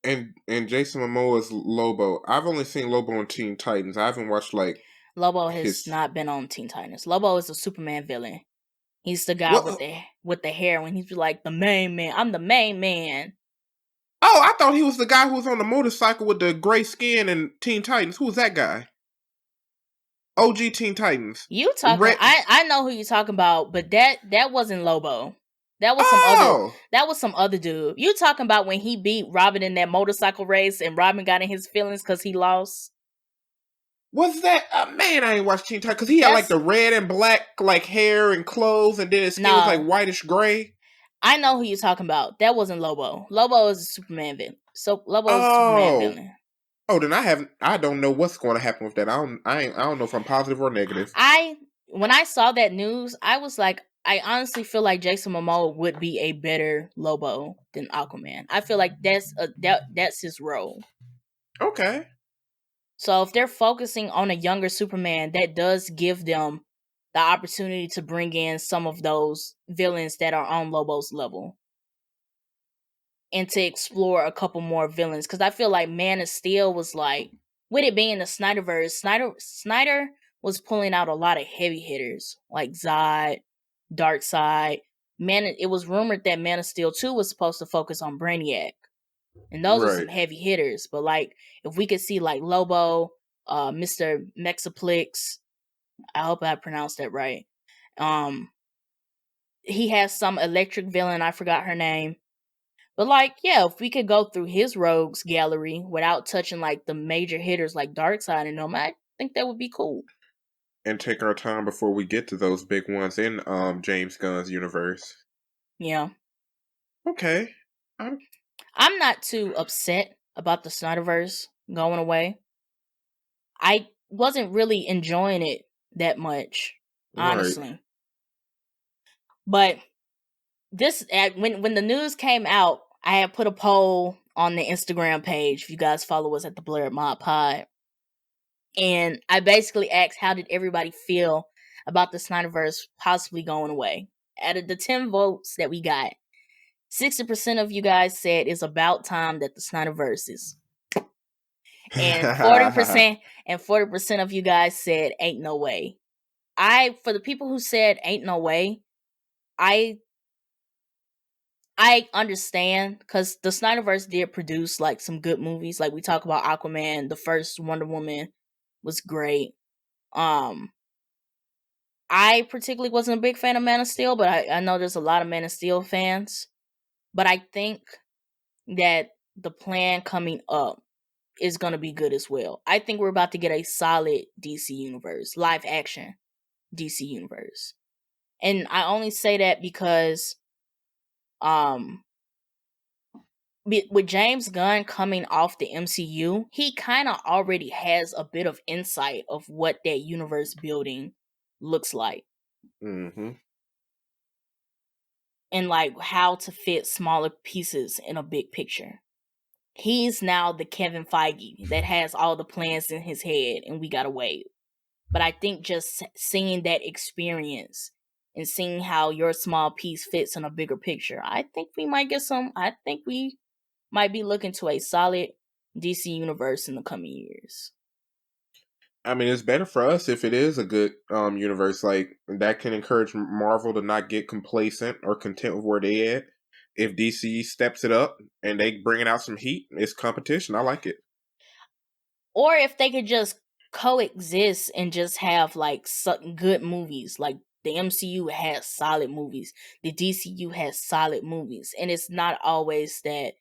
And Jason Momoa's Lobo. I've only seen Lobo in Teen Titans. I haven't watched like Lobo has not been on Teen Titans. Lobo is a Superman villain. He's the guy with the hair when he's like the main man. I'm the main man. Oh, I thought he was the guy who was on the motorcycle with the gray skin in Teen Titans. Who was that guy? OG Teen Titans. You talking? I know who you're talking about, but that wasn't Lobo. That was some other dude. You talking about when he beat Robin in that motorcycle race and Robin got in his feelings because he lost? Was that man? I ain't watched Teen Titans because he had like the red and black like hair and clothes, and then his skin was like whitish gray. I know who you're talking about. That wasn't Lobo. Lobo is a Superman villain. So Lobo is a Superman villain. Oh, then I don't know what's going to happen with that. I don't know if I'm positive or negative. When I saw that news, I was like, I honestly feel like Jason Momoa would be a better Lobo than Aquaman. I feel like that's his role. Okay. So if they're focusing on a younger Superman, that does give them the opportunity to bring in some of those villains that are on Lobo's level. And to explore a couple more villains. Because I feel like Man of Steel was like, with it being the Snyderverse, Snyder was pulling out a lot of heavy hitters. Like Zod, Darkseid. It was rumored that Man of Steel 2 was supposed to focus on Brainiac. And those are some heavy hitters. But like, if we could see like Lobo, Mr. Mexaplex, I hope I pronounced that right. He has some electric villain, I forgot her name. But like, yeah, if we could go through his rogues gallery without touching like the major hitters like Darkseid and them, I think that would be cool. And take our time before we get to those big ones in James Gunn's universe. Yeah. Okay. I'm not too upset about the Snyderverse going away. I wasn't really enjoying it that much, honestly. Right. But this when the news came out, I had put a poll on the Instagram page. If you guys follow us at the Blerd Mod Pod, and I basically asked, how did everybody feel about the Snyderverse possibly going away? Out of the 10 votes that we got, 60% of you guys said it's about time that the Snyderverse is, and 40% of you guys said ain't no way. For the people who said ain't no way, I understand, because the Snyderverse did produce like some good movies. Like we talk about Aquaman, the first Wonder Woman was great. I particularly wasn't a big fan of Man of Steel, but I know there's a lot of Man of Steel fans. But I think that the plan coming up is going to be good as well. I think we're about to get a solid DC universe, live action DC universe. And I only say that because with James Gunn coming off the MCU, he kind of already has a bit of insight of what that universe building looks like. Mm-hmm. And like how to fit smaller pieces in a big picture. he's now the Kevin Feige that has all the plans in his head, and we gotta wait. But I think just seeing that experience and seeing how your small piece fits in a bigger picture, I think we might get some. I think we might be looking to a solid DC universe in the coming years. I mean, it's better for us if it is a good universe. Like, that can encourage Marvel to not get complacent or content with where they at. If DC steps it up and they bringing out some heat, it's competition. I like it. Or if they could just coexist and just have like some good movies. Like the MCU has solid movies, the DCU has solid movies, and it's not always that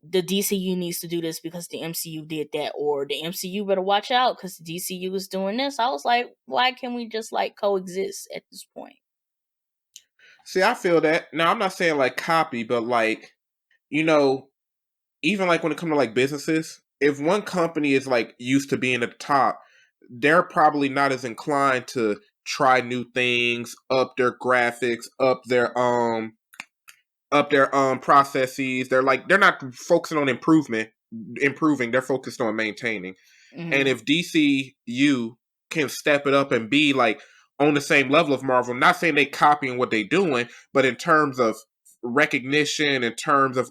the DCU needs to do this because the MCU did that, or the MCU better watch out because the DCU is doing this. I was like, why can't we just like coexist at this point? See, I feel that. Now, I'm not saying like copy, but like, you know, even like when it comes to like businesses, if one company is like used to being at the top, they're probably not as inclined to try new things, up their graphics, up their processes. They're not focusing on improving, they're focused on maintaining. Mm-hmm. And if DCU can step it up and be like on the same level of Marvel, not saying they copying what they doing, but in terms of recognition, in terms of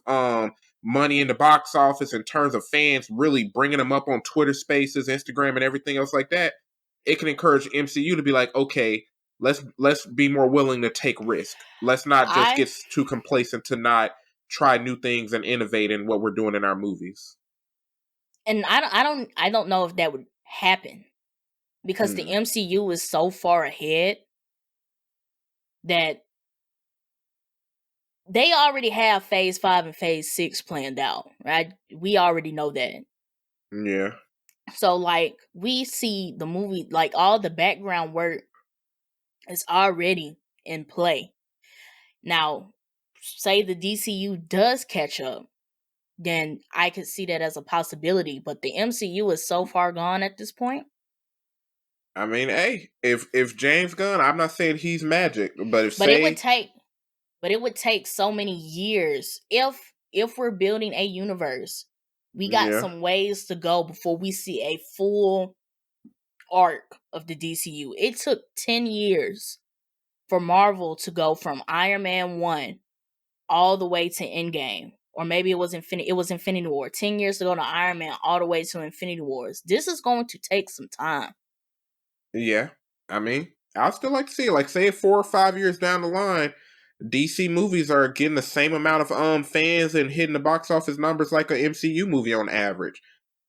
money in the box office, in terms of fans really bringing them up on Twitter Spaces, Instagram, and everything else like that, it can encourage MCU to be like, okay, let's be more willing to take risk. Let's not just get too complacent to not try new things and innovate in what we're doing in our movies. And I don't know if that would happen because the MCU is so far ahead that they already have Phase 5 and Phase 6 planned out, right? We already know that. Yeah. So, like, we see the movie, like, all the background work is already in play. Now, say the DCU does catch up, then I could see that as a possibility. But the MCU is so far gone at this point. I mean, hey, if James Gunn, I'm not saying he's magic, but it would take so many years if we're building a universe. We got some ways to go before we see a full arc of the DCU. It took 10 years for Marvel to go from Iron Man 1 all the way to Endgame. Or maybe it was Infinity War. 10 years to go to Iron Man all the way to Infinity Wars. This is going to take some time. Yeah. I mean, I'd still like to see it. Like, say 4 or 5 years down the line, DC movies are getting the same amount of fans and hitting the box office numbers like an MCU movie on average.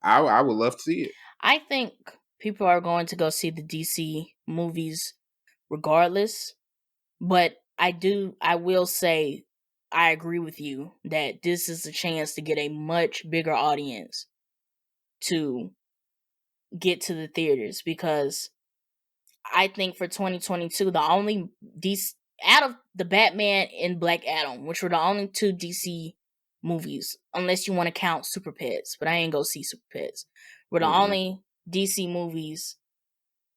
I would love to see it. I think people are going to go see the DC movies regardless. But I will say, I agree with you that this is a chance to get a much bigger audience to get to the theaters, because I think for 2022, the only DC out of the Batman and Black Adam, which were the only two DC movies, unless you want to count Super Pets, but I ain't go see Super Pets, were the only DC movies.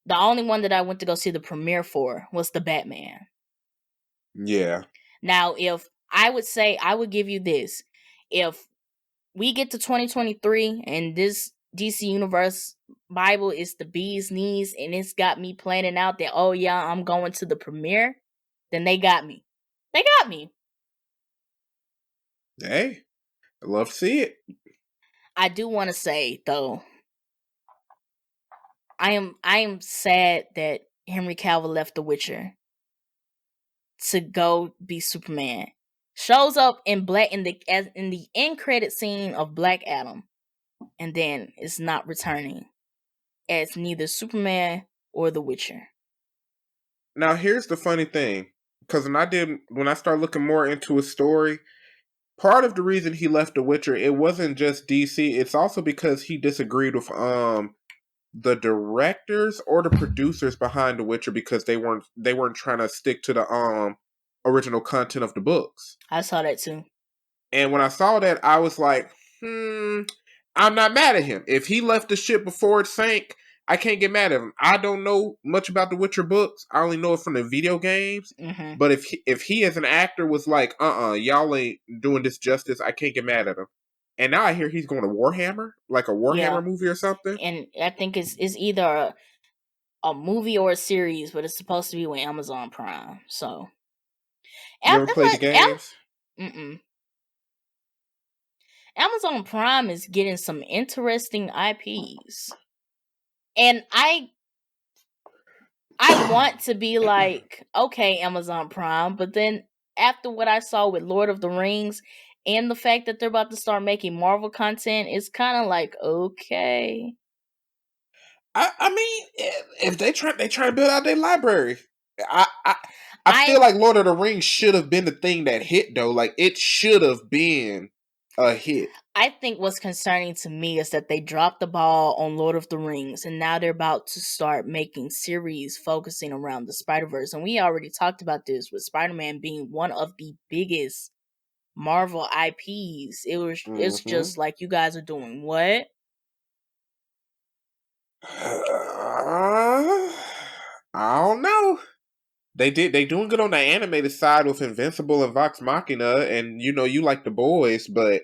The only one that I went to go see the premiere for was the Batman. Yeah. Now, if I would give you this, if we get to 2023 and this DC Universe Bible is the bee's knees and it's got me planning out that, oh yeah, I'm going to the premiere, then they got me. They got me. Hey, I love to see it. I do want to say though, I am sad that Henry Cavill left The Witcher to go be Superman. Shows up in the end credit scene of Black Adam, and then is not returning as neither Superman or The Witcher. Now, here's the funny thing, because when I started looking more into his story, part of the reason he left The Witcher, it wasn't just DC. It's also because he disagreed with the directors or the producers behind The Witcher, because they weren't trying to stick to the original content of the books. I saw that too. And when I saw that, I was like, I'm not mad at him. If he left the ship before it sank, I can't get mad at him. I don't know much about the Witcher books. I only know it from the video games. Mm-hmm. But if he as an actor was like, y'all ain't doing this justice, I can't get mad at him. And now I hear he's going to Warhammer, like a Warhammer movie or something. And I think it's either a movie or a series, but it's supposed to be with Amazon Prime. So you ever played the games? Amazon Prime is getting some interesting IPs, and I want to be like, okay, Amazon Prime, but then after what I saw with Lord of the Rings and the fact that they're about to start making Marvel content, it's kind of like, okay. I mean, if they try to build out their library, I feel like Lord of the Rings should have been the thing that hit though. Like it should have been a hit. I think what's concerning to me is that they dropped the ball on Lord of the Rings, and now they're about to start making series focusing around the Spider-Verse. And we already talked about this with Spider-Man being one of the biggest Marvel IPs. It's just like, you guys are doing what? I don't know. They doing good on the animated side with Invincible and Vox Machina, and you like the boys, but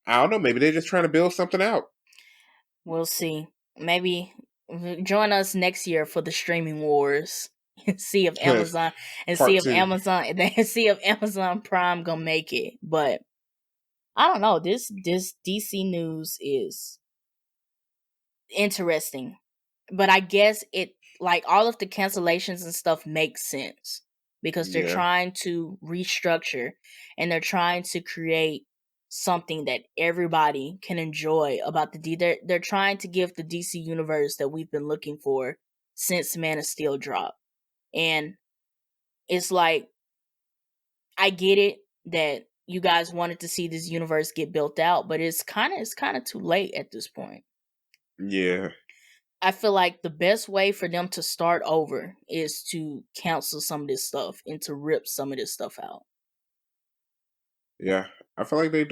I don't know. Maybe they're just trying to build something out. We'll see. Maybe join us next year for the streaming wars and see if Amazon see if Amazon Prime gonna make it. But I don't know. This DC news is interesting, but I guess it, like, all of the cancellations and stuff make sense because they're trying to restructure and they're trying to create something that everybody can enjoy about the they're trying to give the DC universe that we've been looking for since Man of Steel dropped. And it's like, I get it that you guys wanted to see this universe get built out, but it's kind of too late at this point. Yeah. I feel like the best way for them to start over is to cancel some of this stuff and to rip some of this stuff out. Yeah, I feel like they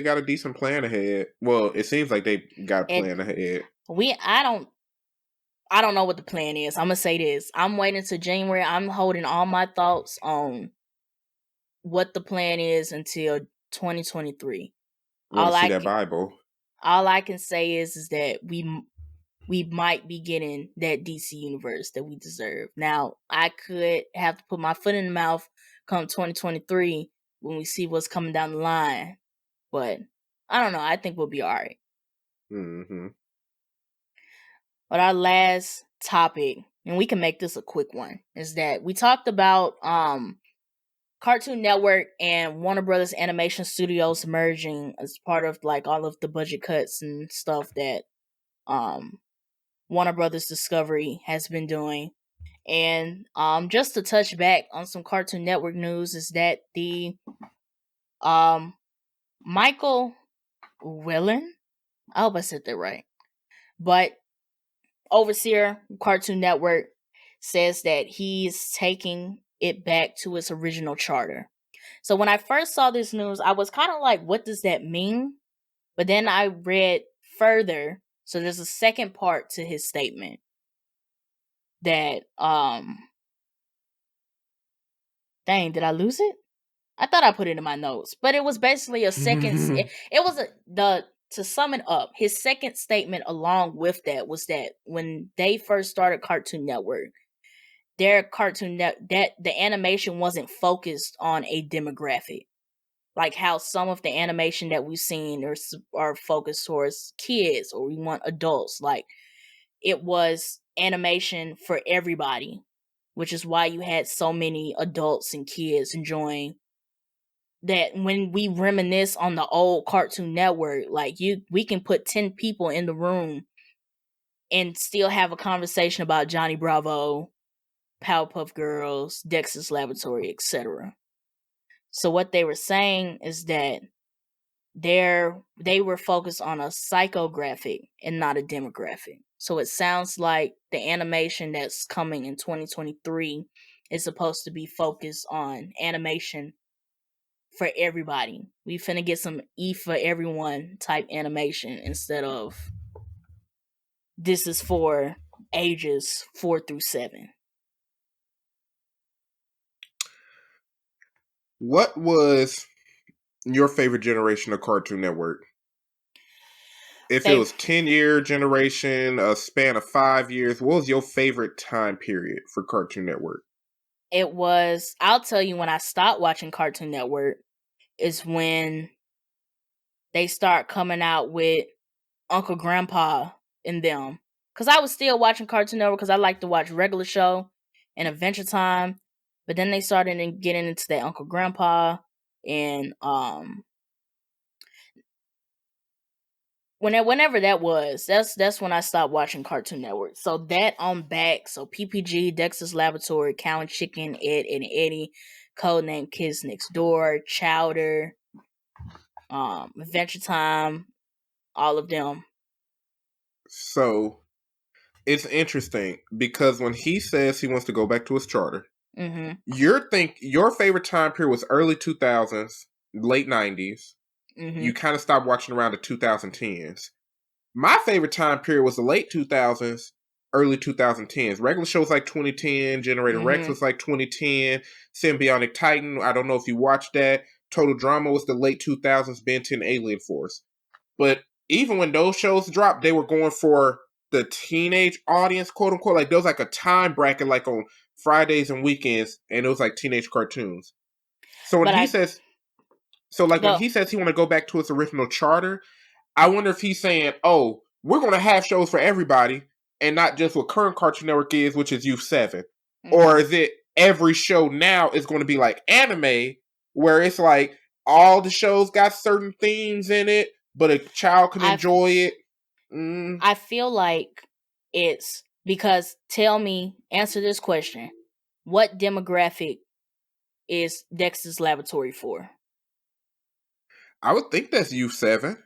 got a decent plan ahead. Well, it seems like they got a plan ahead. I don't know what the plan is. I'm gonna say this. I'm waiting till January. I'm holding all my thoughts on what the plan is until 2023. Want to see that Bible? All I can say is that we might be getting that DC universe that we deserve. Now, I could have to put my foot in the mouth come 2023 when we see what's coming down the line. But I don't know. I think we'll be all right. Mm-hmm. But our last topic, and we can make this a quick one, is that we talked about Cartoon Network and Warner Brothers Animation Studios merging as part of like all of the budget cuts and stuff that Warner Brothers Discovery has been doing. And just to touch back on some Cartoon Network news is that the Micheal Ouweleen, I hope I said that right, but overseer Cartoon Network says that he's taking it back to its original charter. So when I first saw this news, I was kind of like, what does that mean? But then I read further. So there's a second part to his statement that dang, did I lose it? I thought I put it in my notes, but it was basically a second it was to sum it up, his second statement along with that was that when they first started Cartoon Network, their that the animation wasn't focused on a demographic. Like how some of the animation that we've seen are focused towards kids, or we want adults. Like, it was animation for everybody, which is why you had so many adults and kids enjoying that. When we reminisce on the old Cartoon Network, like we can put 10 people in the room and still have a conversation about Johnny Bravo, Powerpuff Girls, Dexter's Laboratory, etc. So what they were saying is that they were focused on a psychographic and not a demographic. So it sounds like the animation that's coming in 2023 is supposed to be focused on animation for everybody. We finna get some E for everyone type animation instead of this is for ages 4 through 7. What was Your favorite generation of Cartoon Network? If it was 10-year generation, a span of 5 years, what was your favorite time period for Cartoon Network? It was, I'll tell you, when I stopped watching Cartoon Network is when they start coming out with Uncle Grandpa and them. Because I was still watching Cartoon Network because I like to watch regular show and Adventure Time. But then they started getting into their Uncle Grandpa and whenever that was, that's when I stopped watching Cartoon Network. So that on back, so PPG, Dexter's Laboratory, Cow and Chicken, Ed, Ed and Eddie, Codename Kids Next Door, Chowder, Adventure Time, all of them. So it's interesting because when he says he wants to go back to his charter, your favorite time period was early 2000s, late 90s. You kind of stopped watching around the 2010s. My favorite time period was the late 2000s, early 2010s. Regular shows like 2010, Generator Rex was like 2010, Symbiotic Titan, I don't know if you watched that. Total Drama was the late 2000s, Ben 10 Alien Force. But even when those shows dropped, they were going for the teenage audience, quote unquote. Like there was like a time bracket, like on Fridays and weekends, and it was like teenage cartoons. So when he says he want to go back to his original charter, I wonder if he's saying, oh, we're going to have shows for everybody and not just what current Cartoon Network is, which is E27. Or is it every show now is going to be like anime, where it's like all the shows got certain themes in it, but a child can enjoy it? I feel like it's because, answer this question. What demographic is Dexter's Laboratory for? I would think that's U7.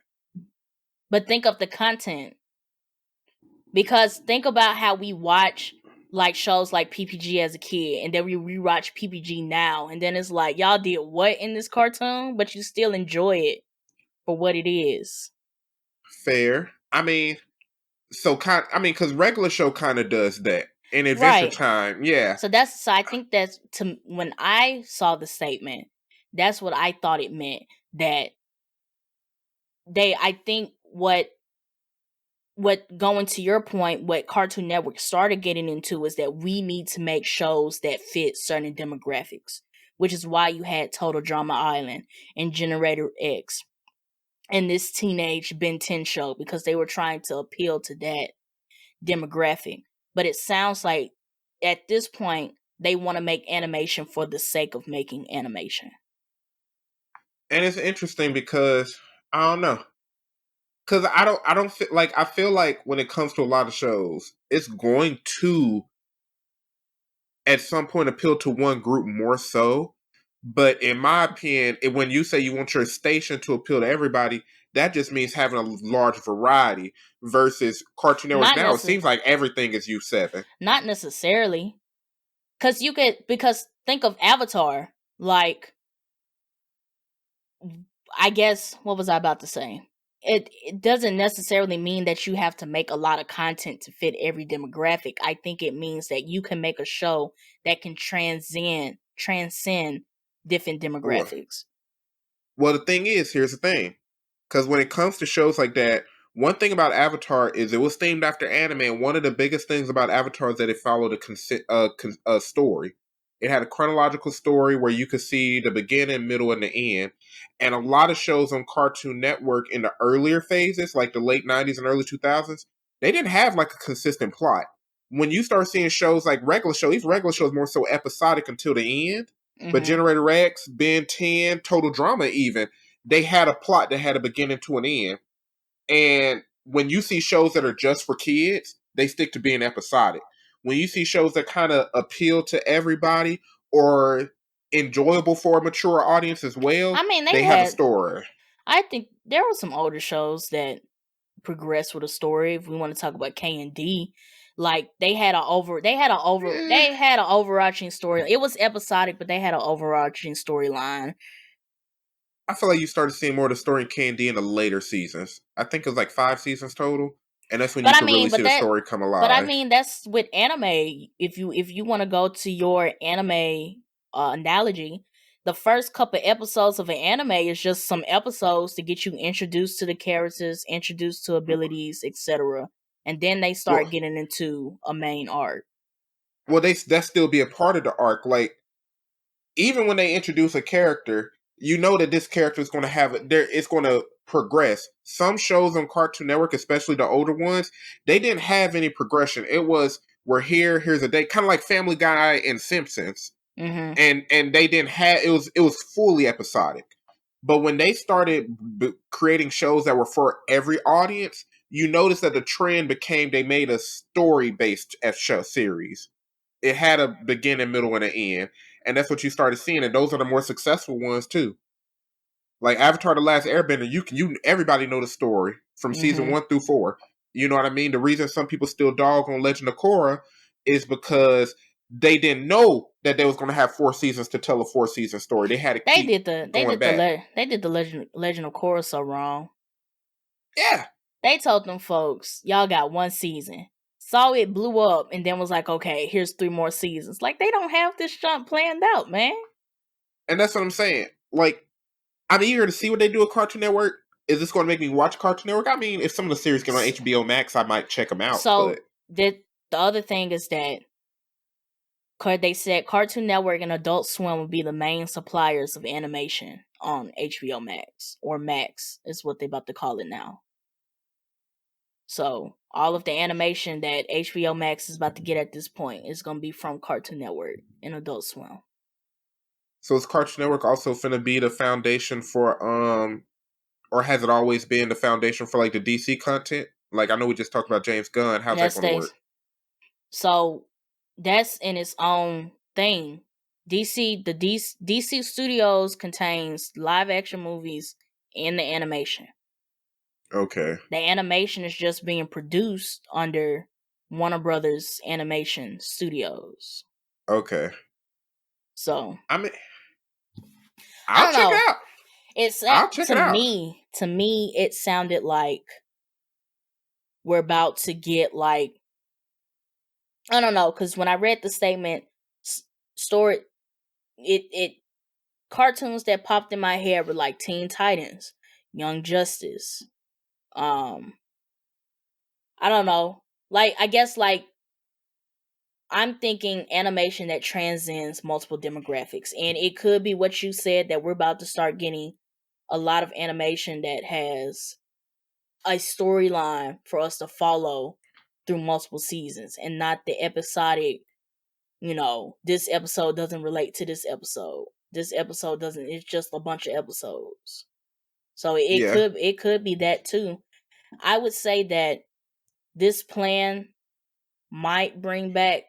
But think of the content. Because think about how we watch like shows like PPG as a kid, and then we rewatch PPG now, and then it's like, y'all did what in this cartoon? But you still enjoy it for what it is. Fair. I mean, because regular show kind of does that. In Adventure Time, yeah. So I think that's, when I saw the statement, that's what I thought it meant. That I think what going to your point, what Cartoon Network started getting into is that we need to make shows that fit certain demographics, which is why you had Total Drama Island and Generator X and this teenage Ben 10 show, because they were trying to appeal to that demographic. But it sounds like at this point they want to make animation for the sake of making animation. And it's interesting because I don't know. Because I don't feel like, I feel like when it comes to a lot of shows, it's going to at some point appeal to one group more so. But in my opinion, when you say you want your station to appeal to everybody, that just means having a large variety versus Cartoon Network now. It seems like everything is U7. Not necessarily. Because think of Avatar. Like, I guess, what was I about to say? It doesn't necessarily mean that you have to make a lot of content to fit every demographic. I think it means that you can make a show that can transcend different demographics. Well, the thing is, here's the thing. Because when it comes to shows like that, one thing about Avatar is it was themed after anime, and one of the biggest things about Avatar is that it followed a story. It had a chronological story where you could see the beginning, middle, and the end. And a lot of shows on Cartoon Network in the earlier phases, like the late 90s and early 2000s, they didn't have like a consistent plot. When you start seeing shows like regular shows, even regular shows more so episodic until the end. But Generator X, Ben 10, Total Drama even, they had a plot that had a beginning to an end. And when you see shows that are just for kids, they stick to being episodic. When you see shows that kind of appeal to everybody or enjoyable for a mature audience as well, I mean, they have a story. I think there were some older shows that progressed with a story. If we want to talk about K&D, like they had an overarching story. It was episodic, but they had an overarching storyline. I feel like you started seeing more of the story in K&D in the later seasons. I think it was like 5 seasons total. And that's when you can really see the story come alive. But I mean, that's with anime. If you want to go to your anime analogy, the first couple episodes of an anime is just some episodes to get you introduced to the characters, introduced to abilities, etc. And then they start getting into a main arc. Well, that still be a part of the arc. Like, even when they introduce a character, you know that this character is going to have it's going to progress. Some shows on Cartoon Network, especially the older ones, they didn't have any progression. It was, we're here, here's a day, kind of like Family Guy and Simpsons. Mm-hmm. And they didn't have, it was fully episodic. But when they started creating shows that were for every audience, you notice that the trend became they made a story based show series. It had a beginning, middle, and an end, and that's what you started seeing. And those are the more successful ones too. Like Avatar: The Last Airbender, everybody know the story from season 1 through 4. You know what I mean? The reason some people still dog on Legend of Korra is because they didn't know that they was going to have 4 seasons to tell a 4-season story. They had to They did the Legend of Korra so wrong. Yeah. They told them folks, y'all got 1 season. Saw it blew up and then was like, okay, here's 3 more seasons. Like, they don't have this jump planned out, man. And that's what I'm saying. Like, I'm eager to see what they do at Cartoon Network. Is this going to make me watch Cartoon Network? I mean, if some of the series get on HBO Max, I might check them out. So, the other thing is that they said Cartoon Network and Adult Swim would be the main suppliers of animation on HBO Max. Or Max is what they're about to call it now. So, all of the animation that HBO Max is about to get at this point is going to be from Cartoon Network and Adult Swim. So is Cartoon Network also finna be the foundation for, or has it always been the foundation for, like, the DC content? Like, I know we just talked about James Gunn. How's that going to work? So, that's in its own thing. DC Studios contains live action movies and the animation. Okay. The animation is just being produced under Warner Brothers Animation Studios. Okay. So, I mean, I'll check it out. To me, it sounded like we're about to get, like, I don't know, because when I read the statement, cartoons that popped in my head were like Teen Titans, Young Justice. I don't know. Like, I guess, like, I'm thinking animation that transcends multiple demographics. And it could be what you said, that we're about to start getting a lot of animation that has a storyline for us to follow through multiple seasons and not the episodic, this episode doesn't relate to this episode. This episode doesn't, it's just a bunch of episodes. So it could be that too. I would say that this plan might bring back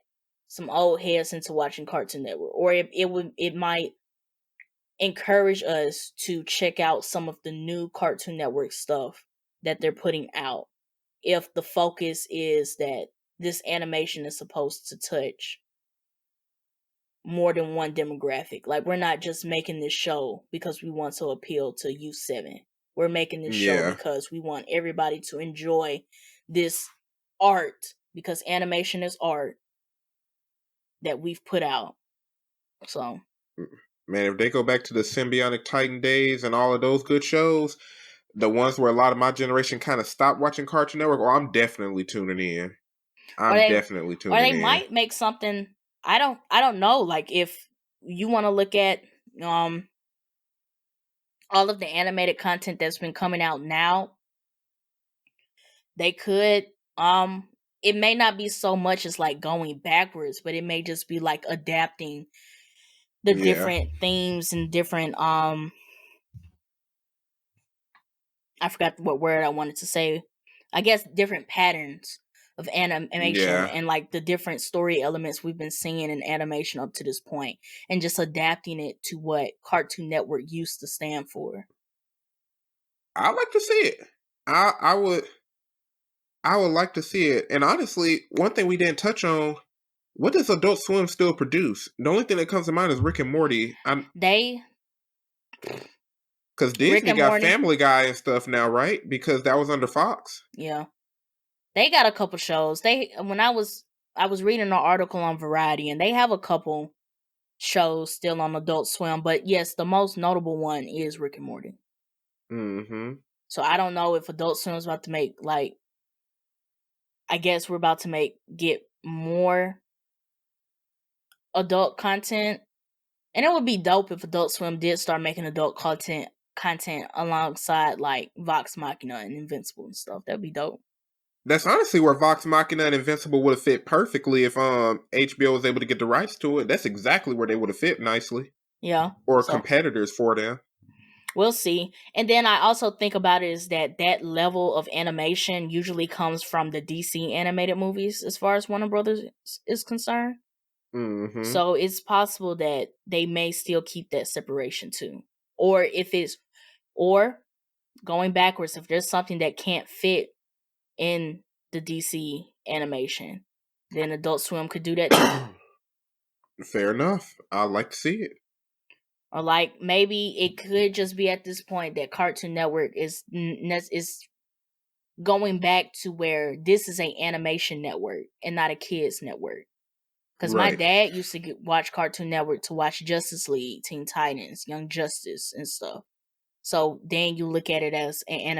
some old heads into watching Cartoon Network, or it might encourage us to check out some of the new Cartoon Network stuff that they're putting out, if the focus is that this animation is supposed to touch more than one demographic. Like, we're not just making this show because we want to appeal to U7. We're making this show because we want everybody to enjoy this art, because animation is art that we've put out. So, man, if they go back to the Symbiotic Titan days and all of those good shows, the ones where a lot of my generation kind of stopped watching Cartoon Network, I'm definitely tuning in. Or they might make something. I don't know. Like, if you want to look at all of the animated content that's been coming out now, they could it may not be so much as like going backwards, but it may just be like adapting the different themes and different I forgot what word I wanted to say. I guess different patterns of animation and like the different story elements we've been seeing in animation up to this point, and just adapting it to what Cartoon Network used to stand for. I'd like to see it. I would like to see it. And honestly, one thing we didn't touch on, what does Adult Swim still produce? The only thing that comes to mind is Rick and Morty. Because Disney got Family Guy and stuff now, right? Because that was under Fox. Yeah. They got a couple shows. When I was reading an article on Variety, and they have a couple shows still on Adult Swim. But yes, the most notable one is Rick and Morty. Mm-hmm. So I don't know if Adult Swim is about to make, like, I guess we're about to get more adult content. And it would be dope if Adult Swim did start making adult content alongside, like, Vox Machina and Invincible and stuff. That'd be dope. That's honestly where Vox Machina and Invincible would have fit perfectly if HBO was able to get the rights to it. That's exactly where they would have fit nicely. Yeah. Or competitors for them. We'll see. And then I also think about it is that level of animation usually comes from the DC animated movies as far as Warner Brothers is concerned. Mm-hmm. So it's possible that they may still keep that separation too. Or going backwards, if there's something that can't fit in the DC animation, then Adult Swim could do that too. Fair enough. I'd like to see it. Or like maybe it could just be at this point that Cartoon Network is going back to where this is an animation network and not a kids network. Because my dad used to watch Cartoon Network to watch Justice League, Teen Titans, Young Justice, and stuff. So then you look at it as an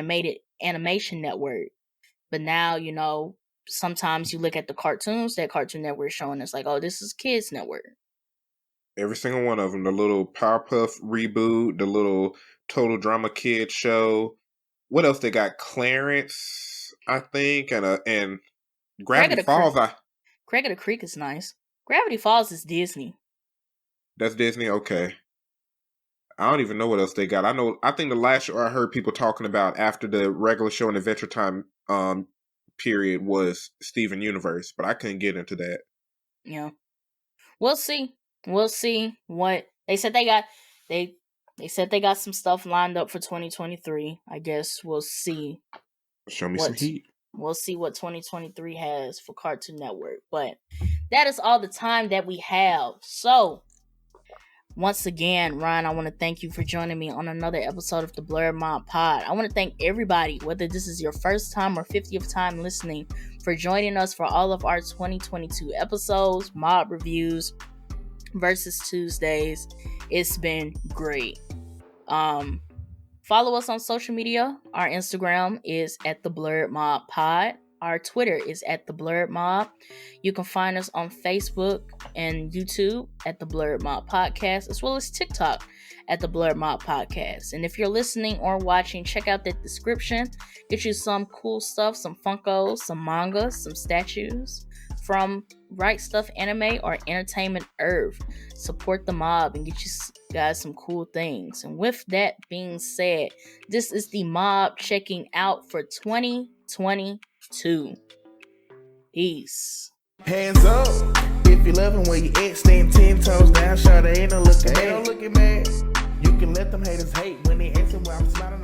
animation network. But now, you know, sometimes you look at the cartoons that Cartoon Network is showing, it's like, oh, this is kids network. Every single one of them. The little Powerpuff reboot, the little Total Drama Kids show. What else they got? Clarence, I think, and Gravity Falls. Craig of the Creek is nice. Gravity Falls is Disney. That's Disney? Okay. I don't even know what else they got. I think the last show I heard people talking about after the regular show and Adventure Time period was Steven Universe, but I couldn't get into that. Yeah. We'll see. We'll see what they said they got. They said they got some stuff lined up for 2023. I guess we'll see. Show me some heat. We'll see what 2023 has for Cartoon Network. But that is all the time that we have. So, once again, Ryan, I want to thank you for joining me on another episode of the Blerd Mob Pod. I want to thank everybody, whether this is your first time or 50th time listening, for joining us for all of our 2022 episodes, mob reviews, versus Tuesdays. It's been great. Follow us on social media. Our Instagram is at the Blerd Mob Pod. Our Twitter is at the Blerd Mob. You can find us on Facebook and YouTube at the Blerd Mob Podcast, as well as TikTok at the Blerd Mob Podcast. And if you're listening or watching, check out that description. Get you some cool stuff, some Funkos, some manga, some statues from Right Stuff Anime or Entertainment Earth. Support the mob and get you guys some cool things. And with that being said, this is the mob checking out for 2022. Peace. Hands up if you loving where you at, stand 10 toes down, shout ain't no looking mad. You can let them haters hate when they asking why I'm smiling.